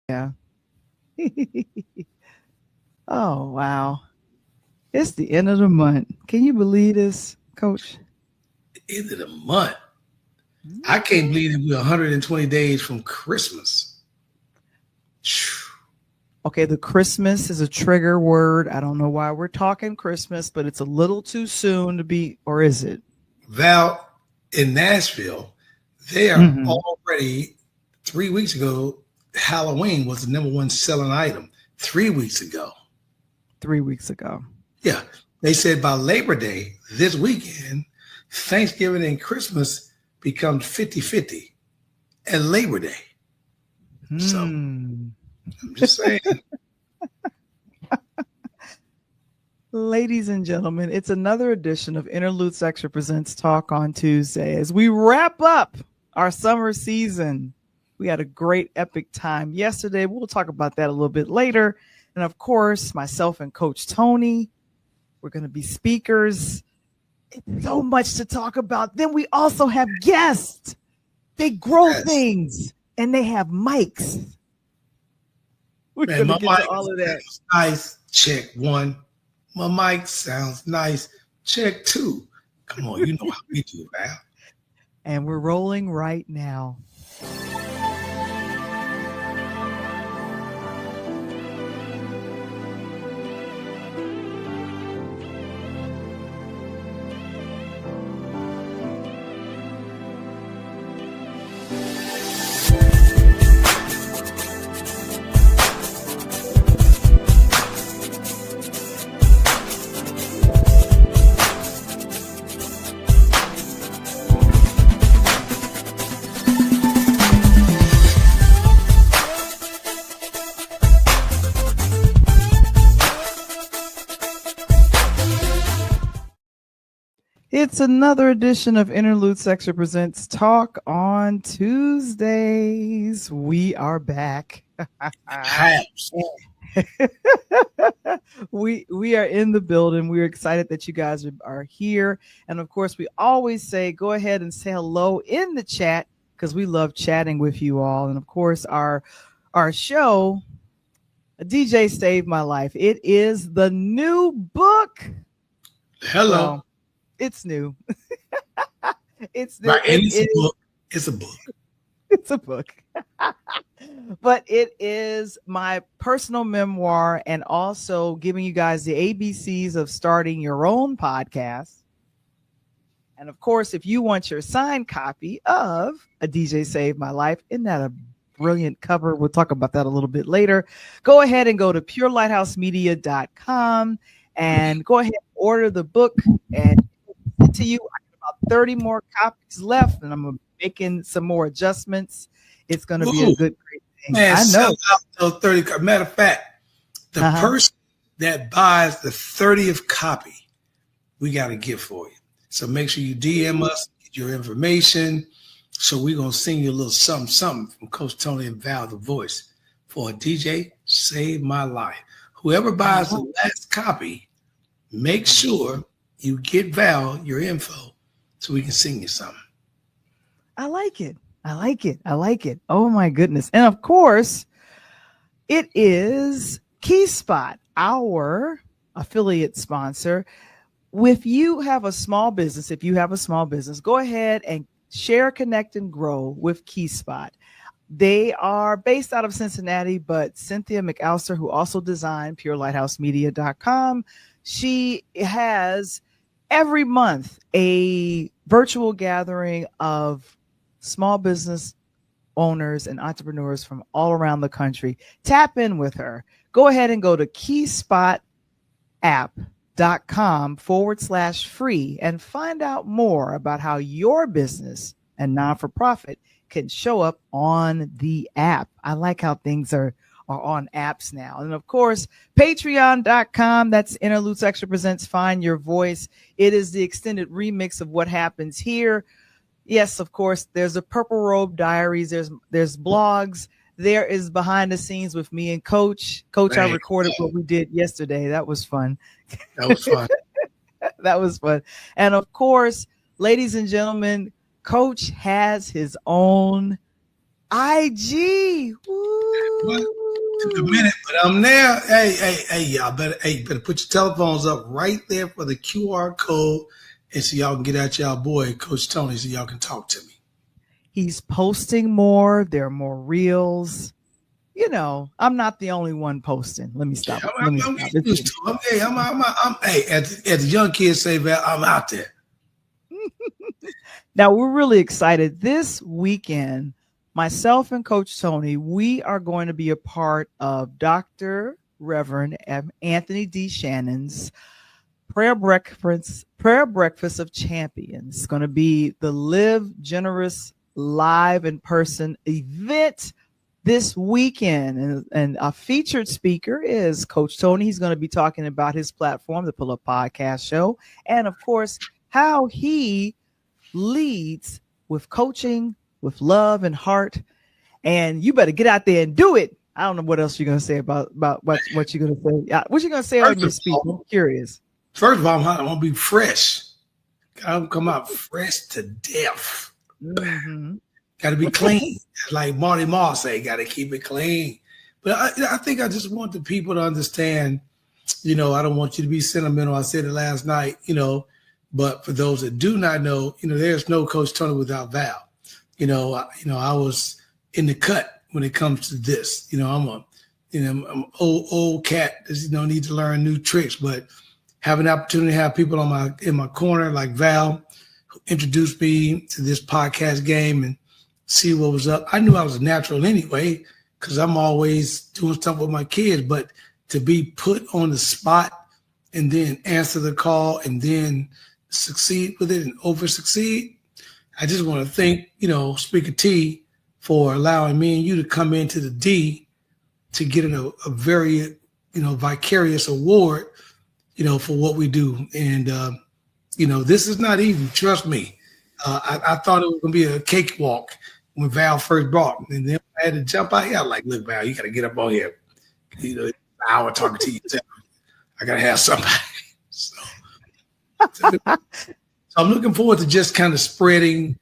Yeah. Oh, wow. It's the end of the month. Can you believe this, Coach? End of the month. I can't Mhm. believe that we're 120 days from Christmas. Okay, the Christmas is a trigger word. I don't know why we're talking Christmas, but it's a little too soon to be, or is it? Val, in Nashville, they are Hmm. already 3 weeks ago. Halloween was the number one selling item 3 weeks ago. 3 weeks ago. Yeah, they said by Labor Day this weekend, Thanksgiving and Christmas becomes 50-50 at Labor Day. So Hmm. I'm just saying. Ladies and gentlemen, it's another edition of Interludes Extra Presents Talk on Tuesday as we wrap up our summer season. We had a great epic time yesterday. We'll talk about that a little bit later. And of course, myself and Coach Tony, we're going to be speakers. It's so much to talk about. Then we also have guests. They grow Yes. things and they have mics. We're Man, going to my get to mic all of that. sounds nice. Check one. My mic sounds nice. Check two. Come on, you know how we do, Val. And we're rolling right now. It's another edition of Interlude Extra Presents Talk on Tuesdays. We are back. House. We are in the building. We're excited that you guys are here. And of course, we always say go ahead and say hello in the chat because we love chatting with you all. And of course, our show, a DJ Saved My Life. It is the new book. Hello. Well, it's new. It's new. Right, and it's a book. It's a book. It's a book. But it is my personal memoir and also giving you guys the ABCs of starting your own podcast. And of course, if you want your signed copy of A DJ Saved My Life, isn't that a brilliant cover? We'll talk about that a little bit later. Go ahead and go to purelightHousemedia.com and go ahead and order the book and send it to you. I have about 30 more copies left, and I'm making some more adjustments. It's going to be a Ooh, good, great thing. man, I sell know. out those 30. Matter of fact, the Uh-huh. person that buys the 30th copy, we got a gift for you. So make sure you DM us, get your information. So we're going to sing you a little something, something from Coach Tony and Val, the voice, for a DJ Save My Life. Whoever buys the last copy, make sure you get Val your info so we can sing you something. I like it. I like it. I like it. Oh my goodness. And of course, it is KeySpot, our affiliate sponsor. If you have a small business, go ahead and share, connect, and grow with KeySpot. They are based out of Cincinnati, but Cynthia McAllister, who also designed PureLighthouseMedia.com, she has every month a virtual gathering of small business owners and entrepreneurs from all around the country. Tap in with her. Go ahead and go to keyspot.com/free and find out more about how your business and non-for-profit can show up on the app. I like how things are on apps now. And of course, patreon.com, that's Interludes Extra Presents Find Your Voice. It is the extended remix of what happens here. Yes, of course, there's a Purple Robe Diaries, there's blogs, there is behind the scenes with me and Coach. Coach, I recorded what we did yesterday. That was fun. That was fun. That was fun. And of course, ladies and gentlemen, Coach has his own IG. Woo. Took a minute, but I'm there. Hey, y'all better put your telephones up right there for the QR code, and so y'all can get at y'all boy, Coach Tony, so y'all can talk to me. He's posting more. There are more reels. You know, I'm not the only one posting. Let me stop. Yeah, Let me I'm stop. used to it. Hey, hey, as the young kids say, Val, I'm out there. Now, we're really excited. This weekend, myself and Coach Tony, we are going to be a part of Dr. Reverend Anthony D. Shannon's Prayer Breakfast of Champions. It's going to be the Live Generous live in person event this weekend. And a featured speaker is Coach Tony. He's going to be talking about his platform, the Pull Up Podcast Show, and of course, how he leads with coaching, with love and heart. And you better get out there and do it. I don't know what else you're going to say about what you're going to say. What you're going to say on your speech? I'm curious. First of all, I'm going to be fresh. Got to come out fresh to death. Mm-hmm. Got to be clean. Like Marty Moss say, got to keep it clean. But I think I just want the people to understand, I don't want you to be sentimental. I said it last night, but for those that do not know, there's no Coach Tony without Val. I was in the cut when it comes to this. I'm an old cat that need to learn new tricks, but have an opportunity to have people in my corner like Val, who introduced me to this podcast game and see what was up. I knew I was a natural anyway, because I'm always doing stuff with my kids, but to be put on the spot and then answer the call and then succeed with it and over succeed. I just want to thank, Speaker T for allowing me and you to come into the D to get a very, vicarious award, for what we do. And, this is not easy. Trust me. I thought it was going to be a cakewalk when Val first brought me. And then I had to jump out here. I was like, look, Val, you got to get up on here. An hour talking to you. I got to have somebody. So I'm looking forward to just kind of spreading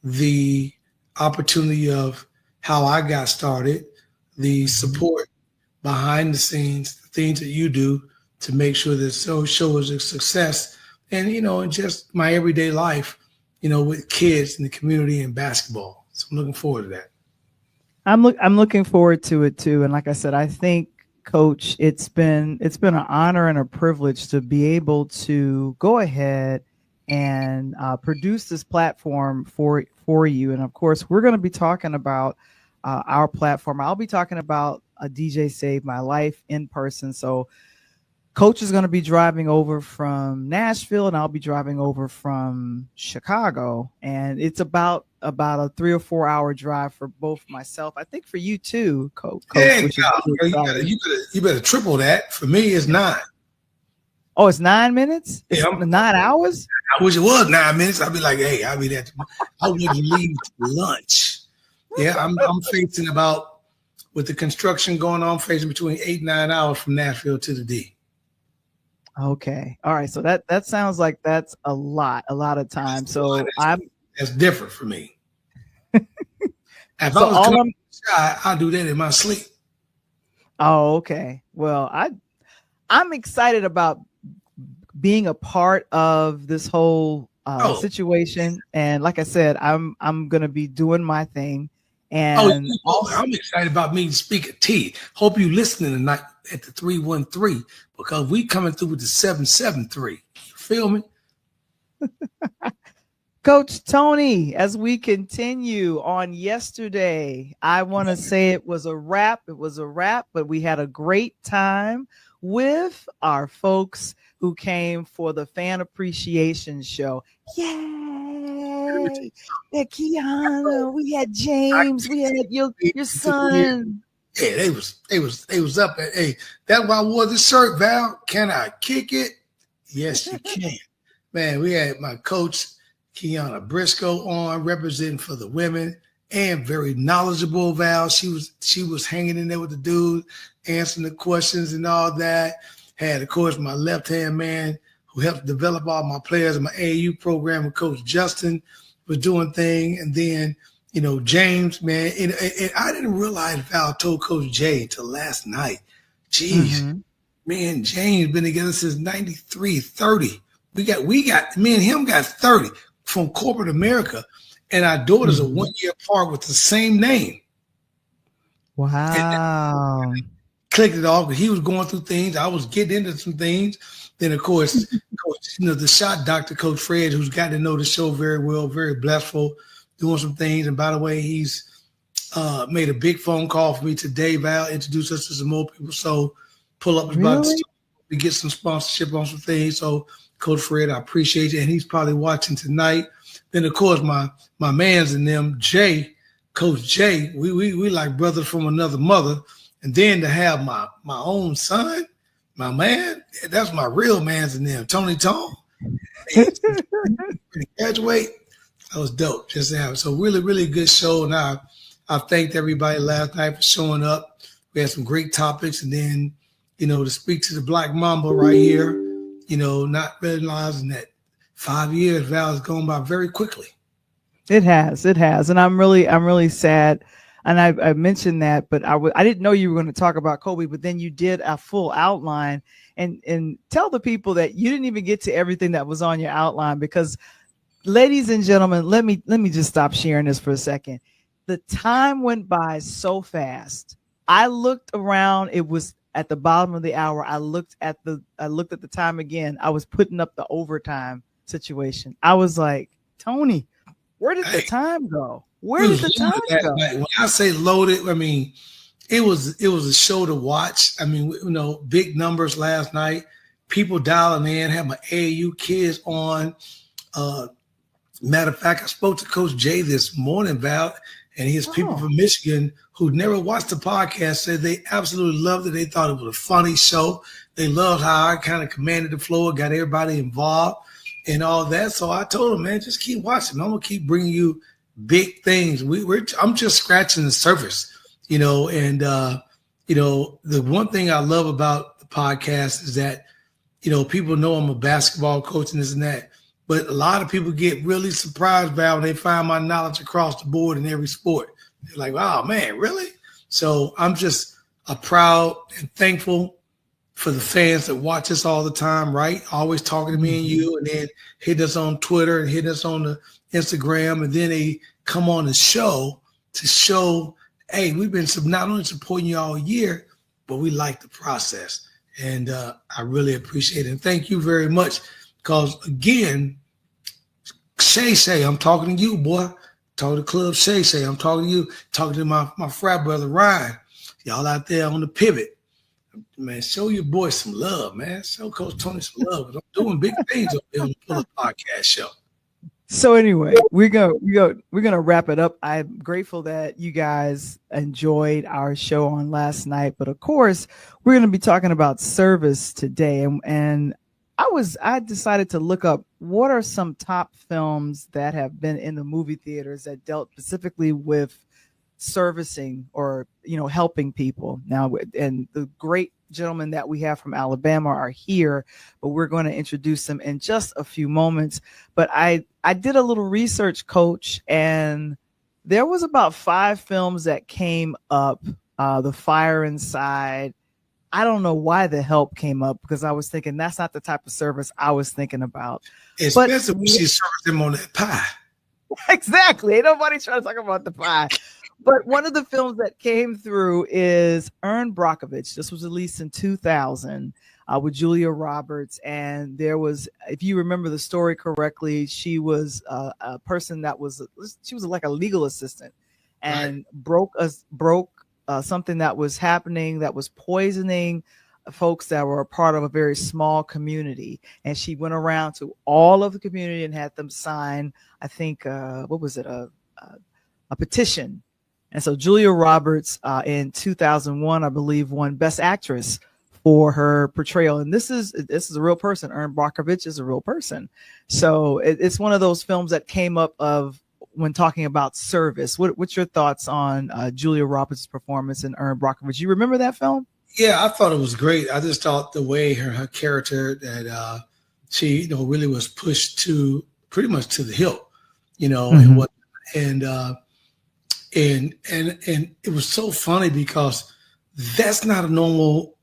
the opportunity of how I got started, the support behind the scenes, the things that you do to make sure that show is a success, and and just my everyday life, with kids in the community and basketball. So I'm looking forward to that. I'm looking forward to it too. And like I said, I think, Coach, it's been an honor and a privilege to be able to go ahead and produce this platform for you. And of course, we're going to be talking about our platform. I'll be talking about a DJ Save My Life in person. So Coach is going to be driving over from Nashville, and I'll be driving over from Chicago. And it's about a 3 or 4 hour drive for both myself. I think for you too, Coach. Yeah, you better triple that. For me, it's 9. Oh, it's 9 minutes? It's yeah, 9 hours? I wish it was 9 minutes. I'd be like, hey, I'll be there tomorrow. I wouldn't leave lunch. Yeah, I'm facing about, with the construction going on, facing between 8 and 9 hours from Nashville to the D. Okay. All right. So that sounds like that's a lot of time. So that's different for me. If I was I'll do that in my sleep. Oh, okay. Well, I'm excited about being a part of this whole situation. And like I said, I'm going to be doing my thing. And I'm excited about meeting Speaker T. Hope you listening tonight at the 313, because we coming through with the 773. You feel me? Coach Tony, as we continue on yesterday, I want to say it was a wrap. It was a wrap, but we had a great time with our folks who came for the fan appreciation show. Yay! We had Kiana, we had James, we had your son. Yeah, they was up at, hey, that's why I wore this shirt, Val. Can I kick it? Yes, you can. Man, we had my coach, Kiana Briscoe, on representing for the women, and very knowledgeable, Val. She was hanging in there with the dude, answering the questions and all that. Had, of course, my left-hand man who helped develop all my players in my AAU program with Coach Justin was doing thing. And then, James, man, and I didn't realize Val told Coach Jay until last night. Jeez, man, James been together since 93, 30. We got me and him got 30 from corporate America, and our daughters are 1 year apart with the same name. Wow. Clicked it off, but he was going through things. I was getting into some things. Then, of course, Coach, the shot doctor, Coach Fred, who's got to know the show very well, very blissful, doing some things. And by the way, he's made a big phone call for me today. Val introduced us to some more people. So pull up his about to get some sponsorship on some things. So Coach Fred, I appreciate it. And he's probably watching tonight. Then, of course, my mans and them, Jay, Coach Jay, we like brothers from another mother. And then to have my own son, my man, that's my real mans and them, Tony Tone. Graduate, that was dope. Just to have it. So really, really good show. And I thanked everybody last night for showing up. We had some great topics. And then, to speak to the Black Mamba right here, not realizing that 5 years, Val, has gone by very quickly. It has. And I'm really sad. And I mentioned that, but I didn't know you were going to talk about Kobe, but then you did a full outline and tell the people that you didn't even get to everything that was on your outline, because ladies and gentlemen, let me just stop sharing this for a second. The time went by so fast. I looked around. It was at the bottom of the hour. I looked at the time again. I was putting up the overtime situation. I was like, Tony, where did the time go? Where did the time go? When I say loaded, I mean, it was a show to watch. I mean, big numbers last night. People dialing in, had my AAU kids on. Matter of fact, I spoke to Coach Jay this morning, Val, and his people from Michigan who never watched the podcast said they absolutely loved it. They thought it was a funny show. They loved how I kind of commanded the floor, got everybody involved and all that. So I told them, man, just keep watching. I'm going to keep bringing you big things. I'm just scratching the surface, and the one thing I love about the podcast is that, people know I'm a basketball coach and this and that, but a lot of people get really surprised by when they find my knowledge across the board in every sport. They're like, wow, man, really? So I'm just proud and thankful for the fans that watch us all the time, right? Always talking to me and you, and then hitting us on Twitter and hitting us on the Instagram, and then they come on the show to show, hey, we've been not only supporting you all year, but we like the process. And I really appreciate it. And thank you very much. Because again, Shay, I'm talking to you, boy. Talking to Club Shay, I'm talking to you. Talking to my frat brother, Ryan. Y'all out there on the pivot. Man, show your boy some love, man. Show Coach Tony some love. I'm doing big things up there on the Pull-Up Podcast show. So anyway, we're gonna wrap it up. I'm grateful that you guys enjoyed our show on last night, but of course, we're gonna be talking about service today. And I decided to look up what are some top films that have been in the movie theaters that dealt specifically with servicing or helping people. Now, and the great gentlemen that we have from Alabama are here, but we're going to introduce them in just a few moments. But I did a little research, Coach, and there was about 5 films that came up. The Fire Inside. I don't know why The Help came up, because I was thinking that's not the type of service I was thinking about. Especially when she served them on that pie. Exactly. Ain't nobody trying to talk about the pie. But one of the films that came through is Erin Brockovich. This was released in 2000 with Julia Roberts. And there was, if you remember the story correctly, she was a person she was like a legal assistant and broke something that was happening that was poisoning folks that were a part of a very small community. And she went around to all of the community and had them sign, I think, what was it? A petition. And so Julia Roberts in 2001, I believe, won Best Actress for her portrayal. And this is a real person. Erin Brockovich is a real person. So it's one of those films that came up when talking about service. What's your thoughts on Julia Roberts' performance in Erin Brockovich? You remember that film? Yeah, I thought it was great. I just thought the way her character that she really was pushed to pretty much to the hilt, and and it was so funny because that's not a normal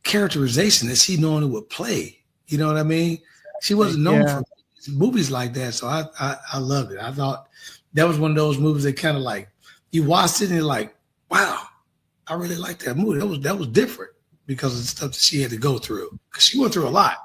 characterization that she normally would play. You know what I mean? She wasn't known for movies like that, so I loved it. I thought that was one of those movies that kind of like you watched it and you're like, wow, I really like that movie. That was different because of the stuff that she had to go through, because she went through a lot.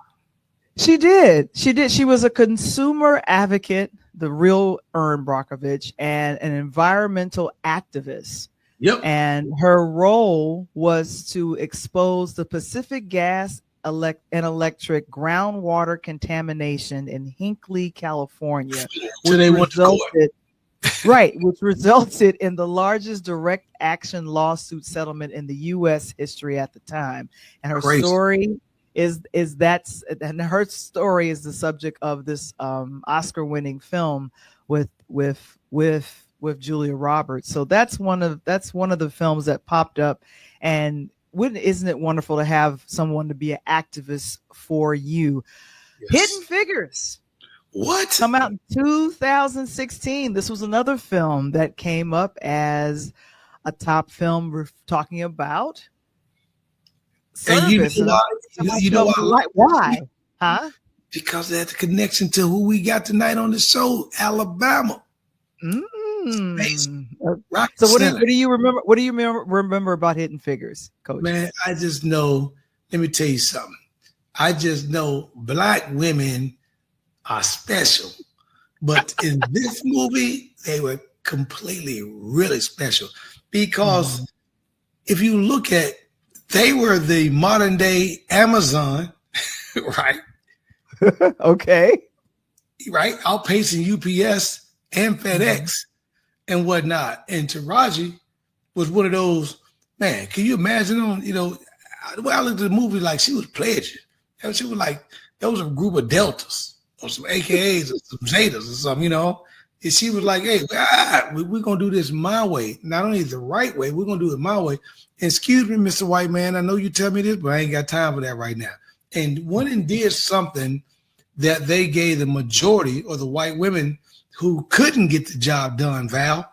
She did. She was a consumer advocate, the real Erin Brockovich, and an environmental activist. Yep. And her role was to expose the Pacific gas and electric groundwater contamination in Hinckley, California, So they went to court. which resulted in the largest direct action lawsuit settlement in the U.S. history at the time. And her story is her story is the subject of this Oscar-winning film with Julia Roberts. So that's one of the films that popped up. And isn't it wonderful to have someone to be an activist for you? Yes. Hidden Figures. What? Come out in 2016. This was another film that came up as a top film. We're talking about service. You know why? Huh? Because they had the connection to who we got tonight on the show, Alabama. So what do you remember? What do you remember about Hidden Figures, Coach? Man, I just know. Let me tell you something. I just know Black women are special, but in this movie, they were completely really special because if you look at, they were the modern day Amazon, right? Okay. Right, outpacing UPS and FedEx and whatnot. And Taraji was one of those, man, can you imagine the way I looked at the movie, like she was pledging. She was like, there was a group of Deltas or some AKAs or some Zetas or something, And she was like, hey, we're going to do this my way. Not only the right way, we're going to do it my way. And excuse me, Mr. White Man, I know you tell me this, but I ain't got time for that right now. And went and did something that they gave the majority or the white women who couldn't get the job done, Val,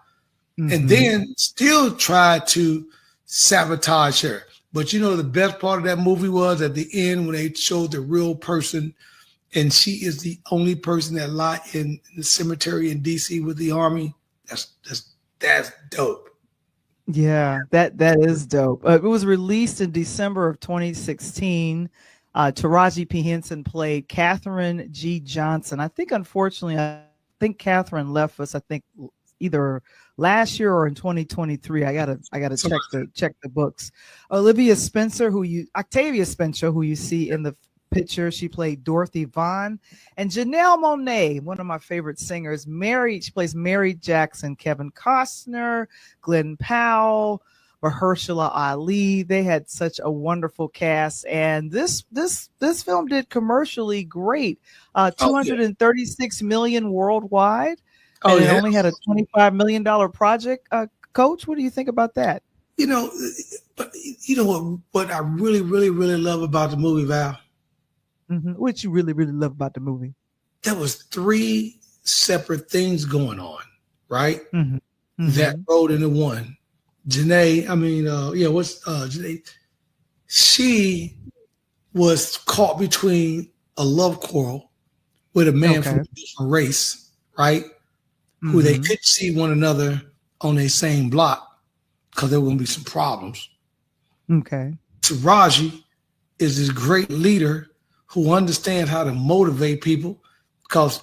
and then still tried to sabotage her. But the best part of that movie was at the end when they showed the real person, and she is the only person that lied in the cemetery in DC with the army. That's dope. Yeah, that is dope. It was released in December of 2016. Taraji P. Henson played Katherine G. Johnson. I think, unfortunately, Katherine left us. I think either last year or in 2023. I gotta check the books. Octavia Spencer, who you see in the picture, she played Dorothy Vaughn, and Janelle Monáe, one of my favorite singers. She plays Mary Jackson. Kevin Costner, Glenn Powell, Mahershala Ali. They had such a wonderful cast, and this film did commercially great. 236 million worldwide. And it only had a $25 million project. Coach, what do you think about that? But what I really, really, really love about the movie, Val? What you really, really love about the movie? There was 3 separate things going on, right? That rolled into one. Janae, Janae? She was caught between a love quarrel with a man from a different race, right? Who they couldn't see one another on their same block because there were going to be some problems. Okay. Taraji is this great leader who understands how to motivate people, because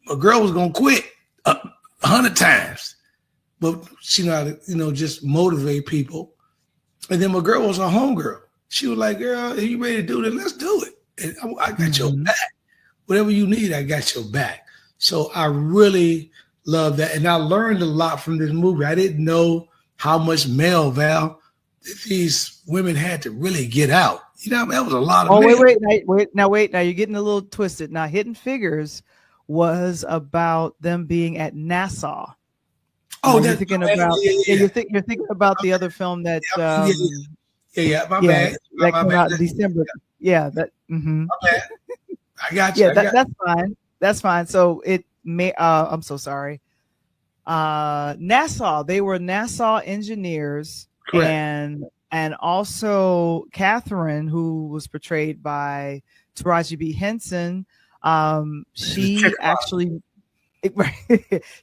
a girl was going to quit 100 times, but she know how to, just motivate people. And then my girl was a homegirl. She was like, girl, are you ready to do this? Let's do it. And I got your back. Whatever you need, I got your back. So I really love that. And I learned a lot from this movie. I didn't know how much mail, Val, that these women had to really get out. That was a lot of mail. Wait. Now you're getting a little twisted. Now, Hidden Figures was about them being at Nassau. Oh, you're thinking about you're thinking about the other film that my bad. That came out in December. Yeah, that. My bad. I got you. Yeah, that's fine. That's fine. So it may. I'm so sorry. Nassau. They were Nassau engineers, Correct. and also Catherine, who was portrayed by Taraji B. Henson. She was checking She actually,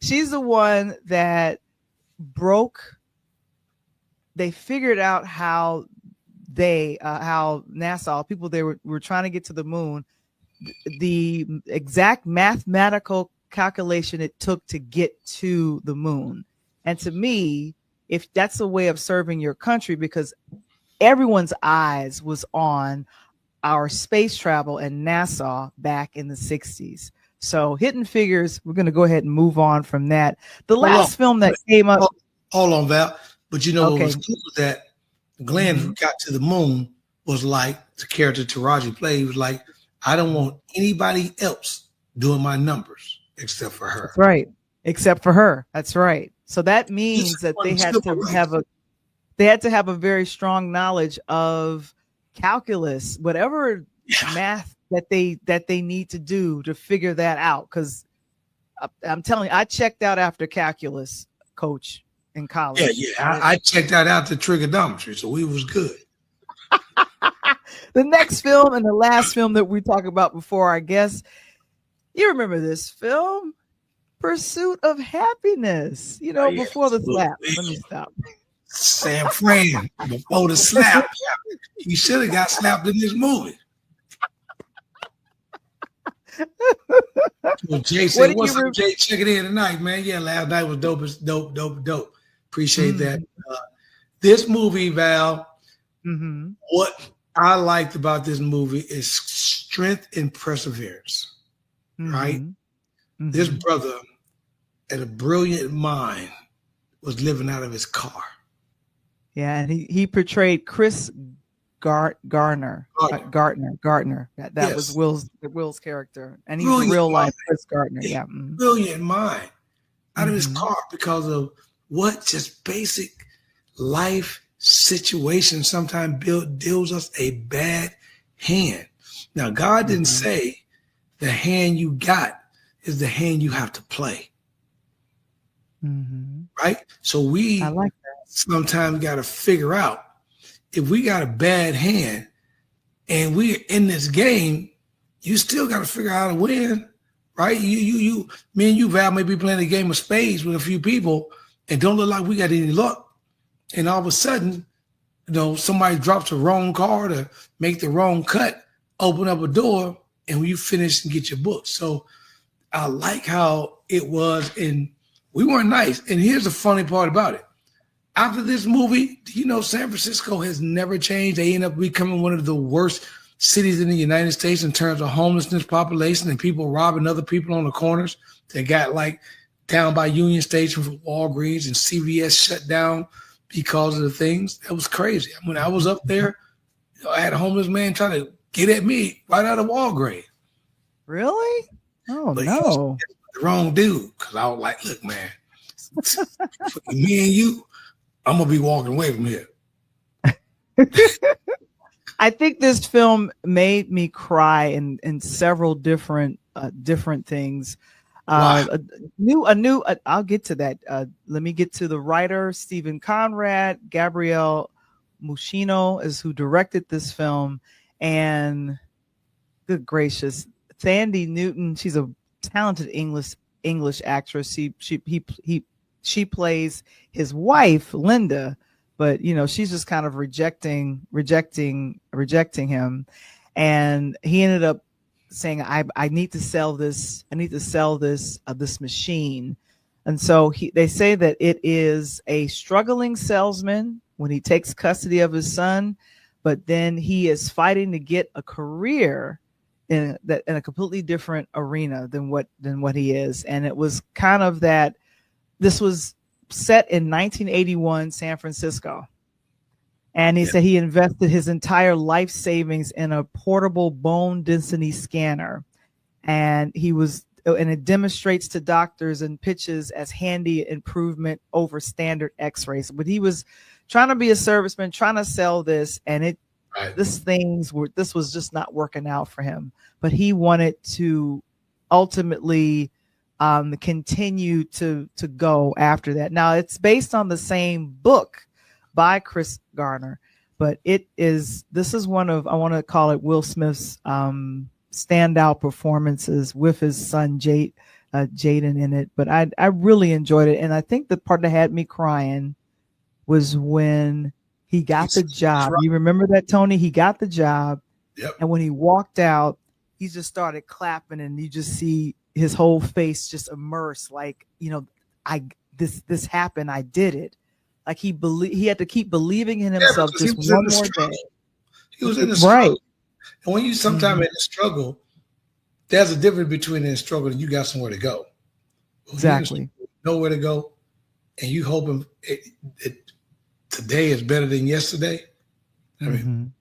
she's the one that broke. They figured out how how Nassau people they were trying to get to the moon, the exact mathematical calculation it took to get to the moon. And to me, if that's a way of serving your country, because everyone's eyes was on our space travel in Nassau back in the 60s. So Hidden Figures, we're going to go ahead and move on from that. The Hold on. last film that came up. Hold on, Val. But you know what Okay. was cool was that Glenn, who got to the moon, was like the character Taraji played. He was like, I don't want anybody else doing my numbers except for her. That's right. Except for her. That's right. So that means that they had to have a very strong knowledge of calculus, whatever math that they need to do to figure that out. Because I'm telling you, I checked out after calculus, coach, in college. Yeah. I checked that out to trigonometry, so we was good. The next film and the last film that we talk about before our guests, you remember this film, Pursuit of Happiness. You know, before the slap. Let me stop. San Fran, before the slap. He should have got slapped in this movie. Well, Jay said, what's up, Jay? Check it in tonight, man. Yeah, last night was dope. Dope. Appreciate that. This movie, Val, what I liked about this movie is strength and perseverance, right? This brother had a brilliant mind, was living out of his car. Yeah, and he portrayed Chris Gardner. That was Will's character, and he's Brilliant real life mind. Chris Gardner. Yeah, Brilliant mind out of his car because of what just basic life situation sometimes deals us a bad hand. Now, God didn't say the hand you got is the hand you have to play. Right? So we sometimes got to figure out if we got a bad hand and we're in this game, you still got to figure out how to win, right? Me and you, Val, may be playing a game of spades with a few people and don't look like we got any luck. And all of a sudden, you know, somebody drops the wrong card or make the wrong cut, open up a door, and when you finish and get your book. So I like how it was, and we weren't nice. And here's the funny part about it. After this movie, do you know San Francisco has never changed? They end up becoming one of the worst cities in the United States in terms of homelessness population and people robbing other people on the corners. They got like down by Union Station for Walgreens, and CVS shut down because of the things. That was crazy. When I was up there, you know, I had a homeless man trying to get at me right out of Walgreens. Really? Oh, but no. The wrong dude. Because I was like, look, man, me and you, I'm going to be walking away from here. I think this film made me cry in several different things. Wow. I'll get to that. Let me get to the writer, Stephen Conrad. Gabrielle Muschino is who directed this film. And good gracious, Thandie Newton, she's a talented English actress. She plays his wife, Linda, but you know, she's just kind of rejecting him. And he ended up saying, I need to sell this. I need to sell this machine. And so they say that it is a struggling salesman when he takes custody of his son, but then he is fighting to get a career in a completely different arena than what he is. And it was kind of that. This was set in 1981 San Francisco. And he said he invested his entire life savings in a portable bone density scanner. And it demonstrates to doctors and pitches as handy improvement over standard x-rays. But he was trying to be a serviceman, trying to sell this, and this was just not working out for him. But he wanted to ultimately continue to go after that. Now, it's based on the same book by Chris Garner, but this is one of, I want to call it Will Smith's standout performances with his son Jaden in it. But I really enjoyed it, and I think the part that had me crying was when he got the job. You remember that, Tony? He got the job, and when he walked out, he just started clapping, and you just see his whole face just immersed, like, this happened, I did it. Like he had to keep believing in himself just one more day. He was in the struggle. Right. And when you sometimes in the struggle, there's a difference between in the struggle and you got somewhere to go. Exactly. Nowhere to go, and you hoping today is better than yesterday. I mean,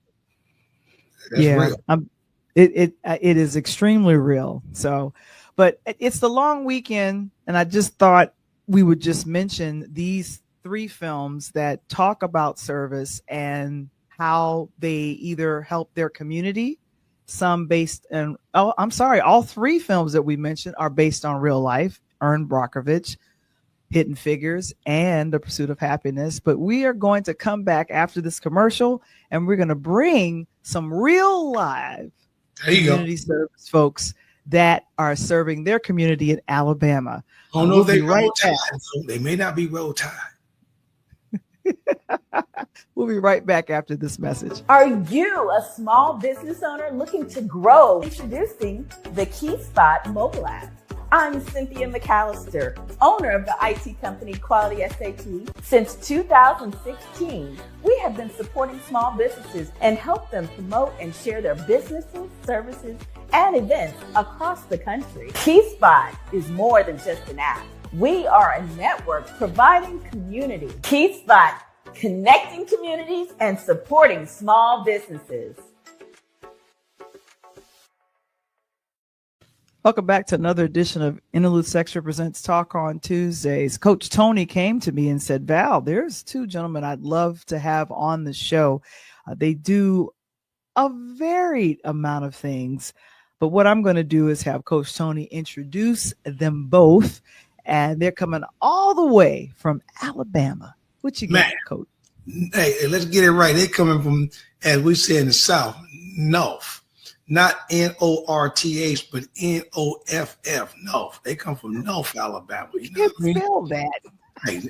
that's real. It is extremely real. So, but it's the long weekend, and I just thought we would just mention these 3 films that talk about service and how they either help their community, some based on, all 3 films that we mentioned are based on real life. Erin Brockovich, Hidden Figures, and The Pursuit of Happiness. But we are going to come back after this commercial, and we're going to bring some real live community service folks that are serving their community in Alabama. Oh no, they may not be roll tide. We'll be right back after this message. Are you a small business owner looking to grow? Introducing the KeySpot mobile app. I'm Cynthia McAllister, owner of the IT company Quality SAP. Since 2016, we have been supporting small businesses and help them promote and share their businesses, services, and events across the country. KeySpot is more than just an app. We are a network providing community. KeySpot, connecting communities and supporting small businesses. Welcome back to another edition of Interludes Extra Presents Talk on Tuesdays. Coach Tony came to me and said, Val, there's 2 gentlemen I'd love to have on the show. They do a varied amount of things, but what I'm going to do is have Coach Tony introduce them both, and they're coming all the way from Alabama. What you got, Coach? Hey, let's get it right. They're coming from, as we say in the South, North. Not North, but Noff. North. They come from North Alabama. You know what I mean? Spell that. Hey,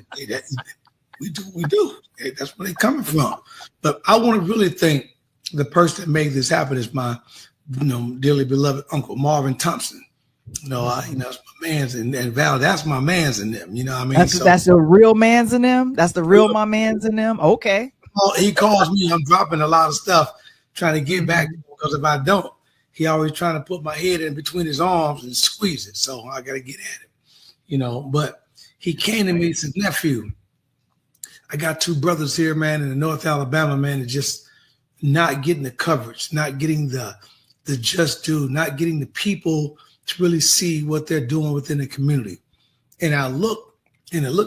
we do. Hey, that's where they're coming from. But I want to really thank the person that made this happen is my, dearly beloved Uncle Marvin Thompson. It's my man's and Val. That's my man's in them. You know what I mean? That's the real man's in them. That's the real my man's in them. Okay. He calls me. I'm dropping a lot of stuff, trying to get back. Because if I don't, he always trying to put my head in between his arms and squeeze it. So I got to get at him, But he came to me and said, nephew, I got 2 brothers here, man, in the North Alabama, man, that just not getting the coverage, not getting the just due, not getting the people to really see what they're doing within the community. And I looked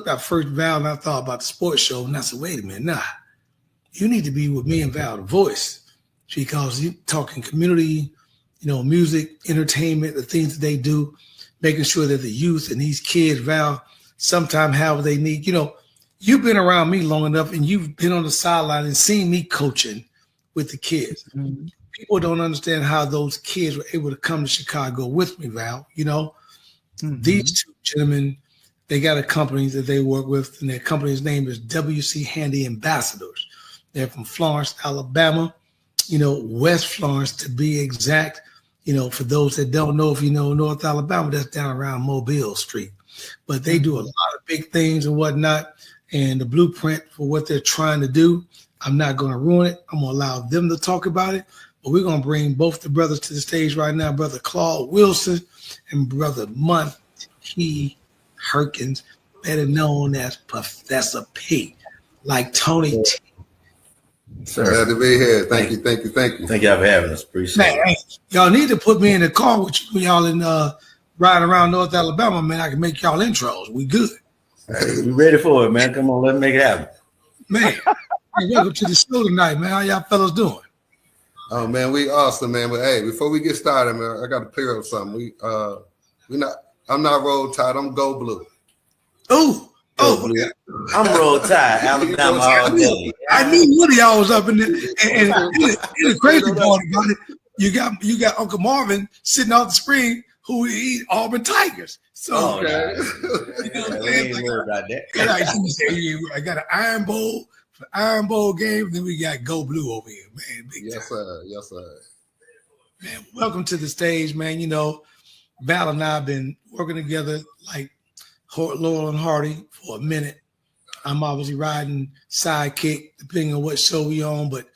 at first Val, and I thought about the sports show, and I said, wait a minute, you need to be with me and Val, the voice. Because you talking community, music, entertainment, the things that they do, making sure that the youth and these kids, Val, sometimes have what they need. You've been around me long enough and you've been on the sideline and seen me coaching with the kids. Mm-hmm. People don't understand how those kids were able to come to Chicago with me, Val. Mm-hmm. These 2 gentlemen, they got a company that they work with, and their company's name is WC Handy Ambassadors. They're from Florence, Alabama. West Florence to be exact. For those that don't know, if you know North Alabama, that's down around Mobile Street. But they do a lot of big things and whatnot. And the blueprint for what they're trying to do, I'm not going to ruin it. I'm going to allow them to talk about it. But we're going to bring both the brothers to the stage right now, Brother Claude Wilson and Brother Monty Herkins, better known as Professor P, like Tony T. Sir. Glad to be here. Thank you. Thank you for having us. Appreciate it. Y'all need to put me in the car with you when y'all in riding around North Alabama, man. I can make y'all intros. We good. Hey, we ready for it, man. Come on, let's make it happen. Man, welcome to the show tonight, man. How y'all fellas doing? Oh man, we awesome, man. But hey, before we get started, man, I got to clear up something. I'm not Roll Tide. I'm Go Blue. Oh, Blue. I'm Roll Tide. Alabama all day. I knew one of y'all was up in there. And the crazy part about it, you got Uncle Marvin sitting off the screen who eat Auburn Tigers. So we ain't worried about that. I got an Iron Bowl for Iron Bowl game. Then we got Go Blue over here, man. Big time. Sir. Yes, sir. Man, welcome to the stage, man. You know, Val and I have been working together like Laurel and Hardy for a minute. I'm obviously riding sidekick, depending on what show we on. But,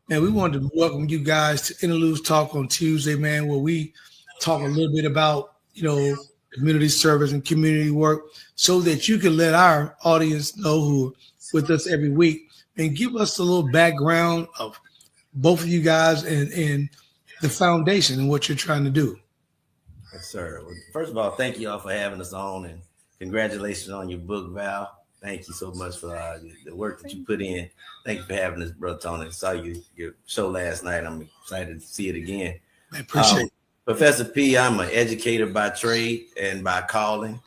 man, we wanted to welcome you guys to Interludes Talk on Tuesday, man, where we talk a little bit about, you know, community service and community work so that you can let our audience know who are with us every week and give us a little background of both of you guys and the foundation and what you're trying to do. Yes, sir. Well, first of all, thank you all for having us on, and congratulations on your book, Val. Thank you so much for the work that you put in. Thank you for having us, Brother Tony. I saw your show last night. I'm excited to see it again. I appreciate it. Professor P, I'm an educator by trade and by calling.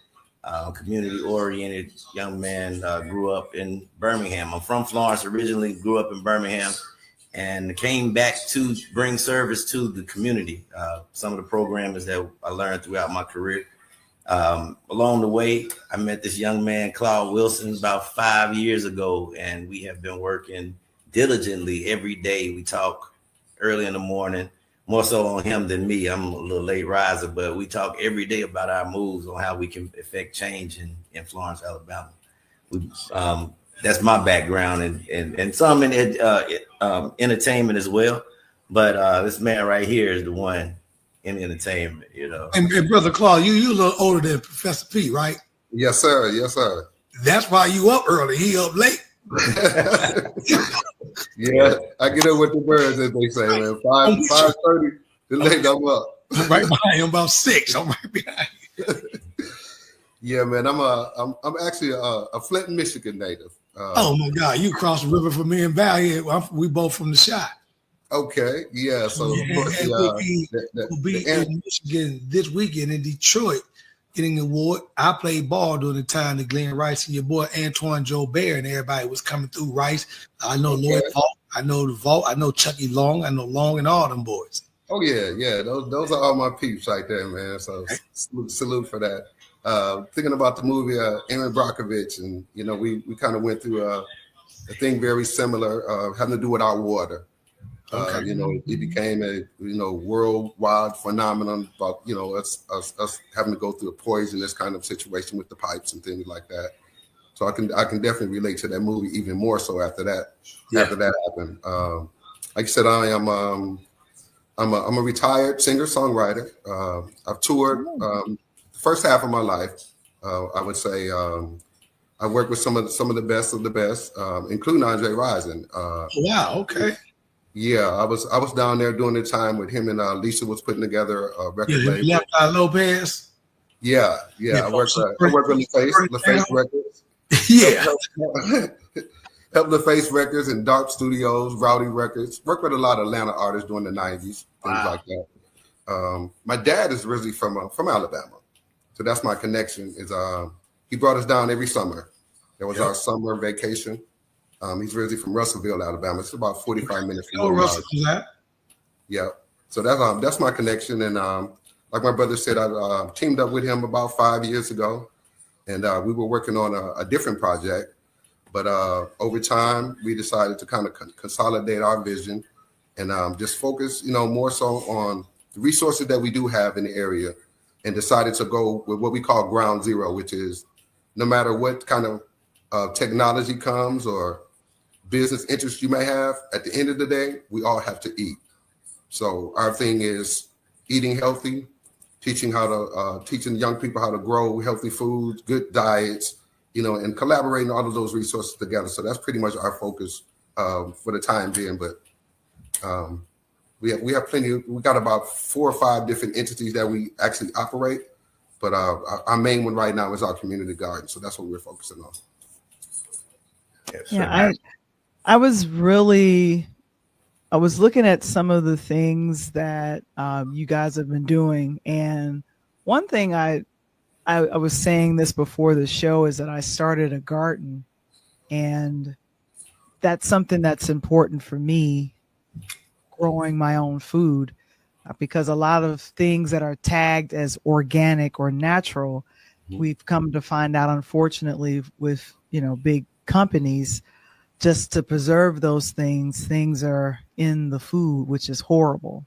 Community-oriented young man, grew up in Birmingham. I'm from Florence originally, grew up in Birmingham, and came back to bring service to the community. Some of the programs that I learned throughout my career. Along the way, I met this young man, Claude Wilson, about 5 years ago, and we have been working diligently every day. We talk early in the morning, more so on him than me. I'm a little late riser, but we talk every day about our moves on how we can affect change in Florence, Alabama. That's my background and some in entertainment as well. But this man right here is the one in entertainment, you know. And Brother Claude, you a little older than Professor P, right? Yes, sir. Yes, sir. That's why you up early. He up late. Yeah, I get up with the birds, as they say, man. 5:30, the late I'm up. I'm right behind him, about 6. I'm right behind you. Yeah, man. I'm actually a Flint, Michigan native. Oh my God, you crossed the river from me and Val here. We both from the shot. Okay, yeah. So we'll be in Michigan this weekend in Detroit, getting the award. I played ball during the time that Glenn Rice and your boy Antoine Joe Bear and everybody was coming through Rice. I know Lloyd Vault, I know the Vault, I know Chucky Long, I know Long and all them boys. Oh yeah. Those are all my peeps right there, man. So salute for that. Thinking about the movie Aaron Brockovich, and you know, we kind of went through a thing very similar, having to do with our water. Okay. You know, it became a worldwide phenomenon about us having to go through a poisonous kind of situation with the pipes and things like that. So I can definitely relate to that movie even more so after that. Yeah. After that happened, like I said, I'm a retired singer songwriter. I've toured the first half of my life. I would say I worked with some of the best of the best, including Andre Rison. Wow. Okay. Yeah, I was down there during the time with him and Lisa was putting together a record label. Left Eye Lopez. Yeah. I worked with LaFace Records. Yeah. Helped LaFace Records and Dark Studios, Rowdy Records. Worked with a lot of Atlanta artists during the 90s, things like that. My dad is originally from Alabama, so that's my connection. Is he brought us down every summer. That was our summer vacation. He's originally from Russellville, Alabama. It's about 45 minutes from where we are. Yeah. So that's my connection. And like my brother said, I teamed up with him about 5 years ago, and we were working on a different project. But over time, we decided to kind of consolidate our vision and just focus, more so on the resources that we do have in the area, and decided to go with what we call ground zero, which is no matter what kind of technology comes or business interest you may have, at the end of the day, we all have to eat. So our thing is eating healthy, teaching young people how to grow healthy foods, good diets, and collaborating all of those resources together. So that's pretty much our focus for the time being. But we have plenty. We got about 4 or 5 different entities that we actually operate. But our main one right now is our community garden. So that's what we're focusing on. Yeah, I was looking at some of the things that you guys have been doing, and one thing I I was saying this before the show, is that I started a garden, and that's something that's important for me, growing my own food, because a lot of things that are tagged as organic or natural, we've come to find out, unfortunately, with, big companies, just to preserve those things are in the food, which is horrible.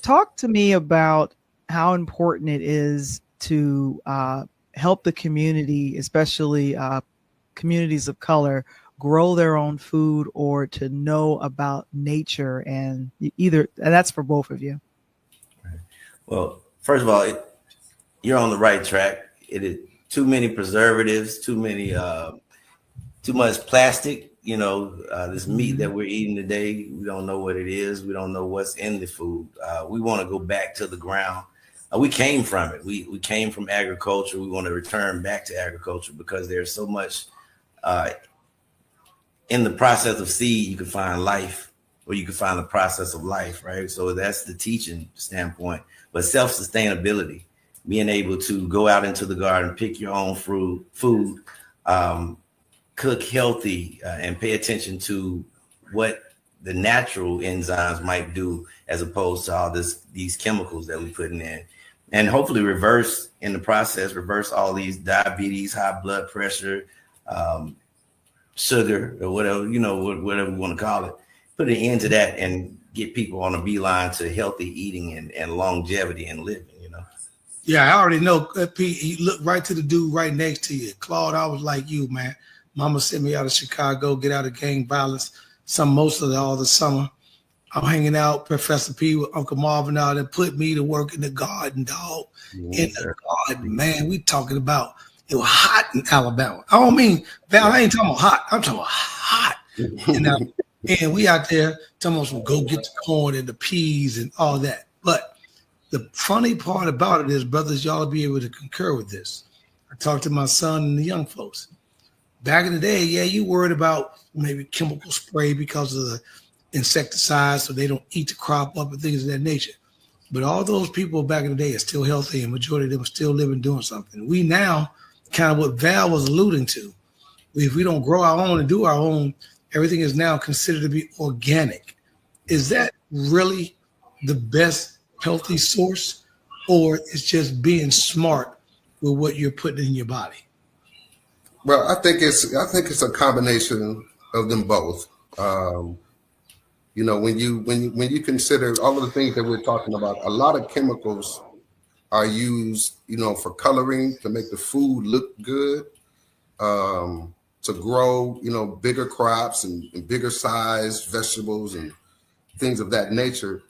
Talk to me about how important it is to help the community, especially communities of color, grow their own food, or to know about nature, and that's for both of you. Well, first of all, you're on the right track. It is too many preservatives, too much plastic. This meat that we're eating today, we don't know what it is. We don't know what's in the food. We want to go back to the ground. We came from it. We came from agriculture. We want to return back to agriculture, because there's so much in the process of seed. You can find life, or you can find the process of life, right? So that's the teaching standpoint. But self-sustainability, being able to go out into the garden, pick your own food, cook healthy, and pay attention to what the natural enzymes might do, as opposed to all these chemicals that we're putting in, and hopefully reverse all these diabetes, high blood pressure, sugar, or whatever, whatever we want to call it. Put an end to that and get people on a beeline to healthy eating and longevity and living. Yeah, I already know, Pete. You look right to the dude right next to you, Claude. I was like you, man. Mama sent me out of Chicago, get out of gang violence. Most of all the summer, I'm hanging out, Professor P with Uncle Marvin out, and put me to work in the garden, dog. In the garden, man. We talking about, it was hot in Alabama. I don't mean, I ain't talking about hot. I'm talking about hot. And we out there talking about some go get the corn and the peas and all that. But the funny part about it is, brothers, y'all will be able to concur with this. I talked to my son and the young folks. Back in the day, you worried about maybe chemical spray because of the insecticides, so they don't eat the crop up and things of that nature. But all those people back in the day are still healthy, and majority of them are still living, doing something. We now, kind of what Val was alluding to, if we don't grow our own and do our own, everything is now considered to be organic. Is that really the best healthy source, or it's just being smart with what you're putting in your body? Well, I think it's a combination of them both. When you consider all of the things that we're talking about, a lot of chemicals are used, for coloring, to make the food look good, to grow, bigger crops and bigger size vegetables and things of that nature.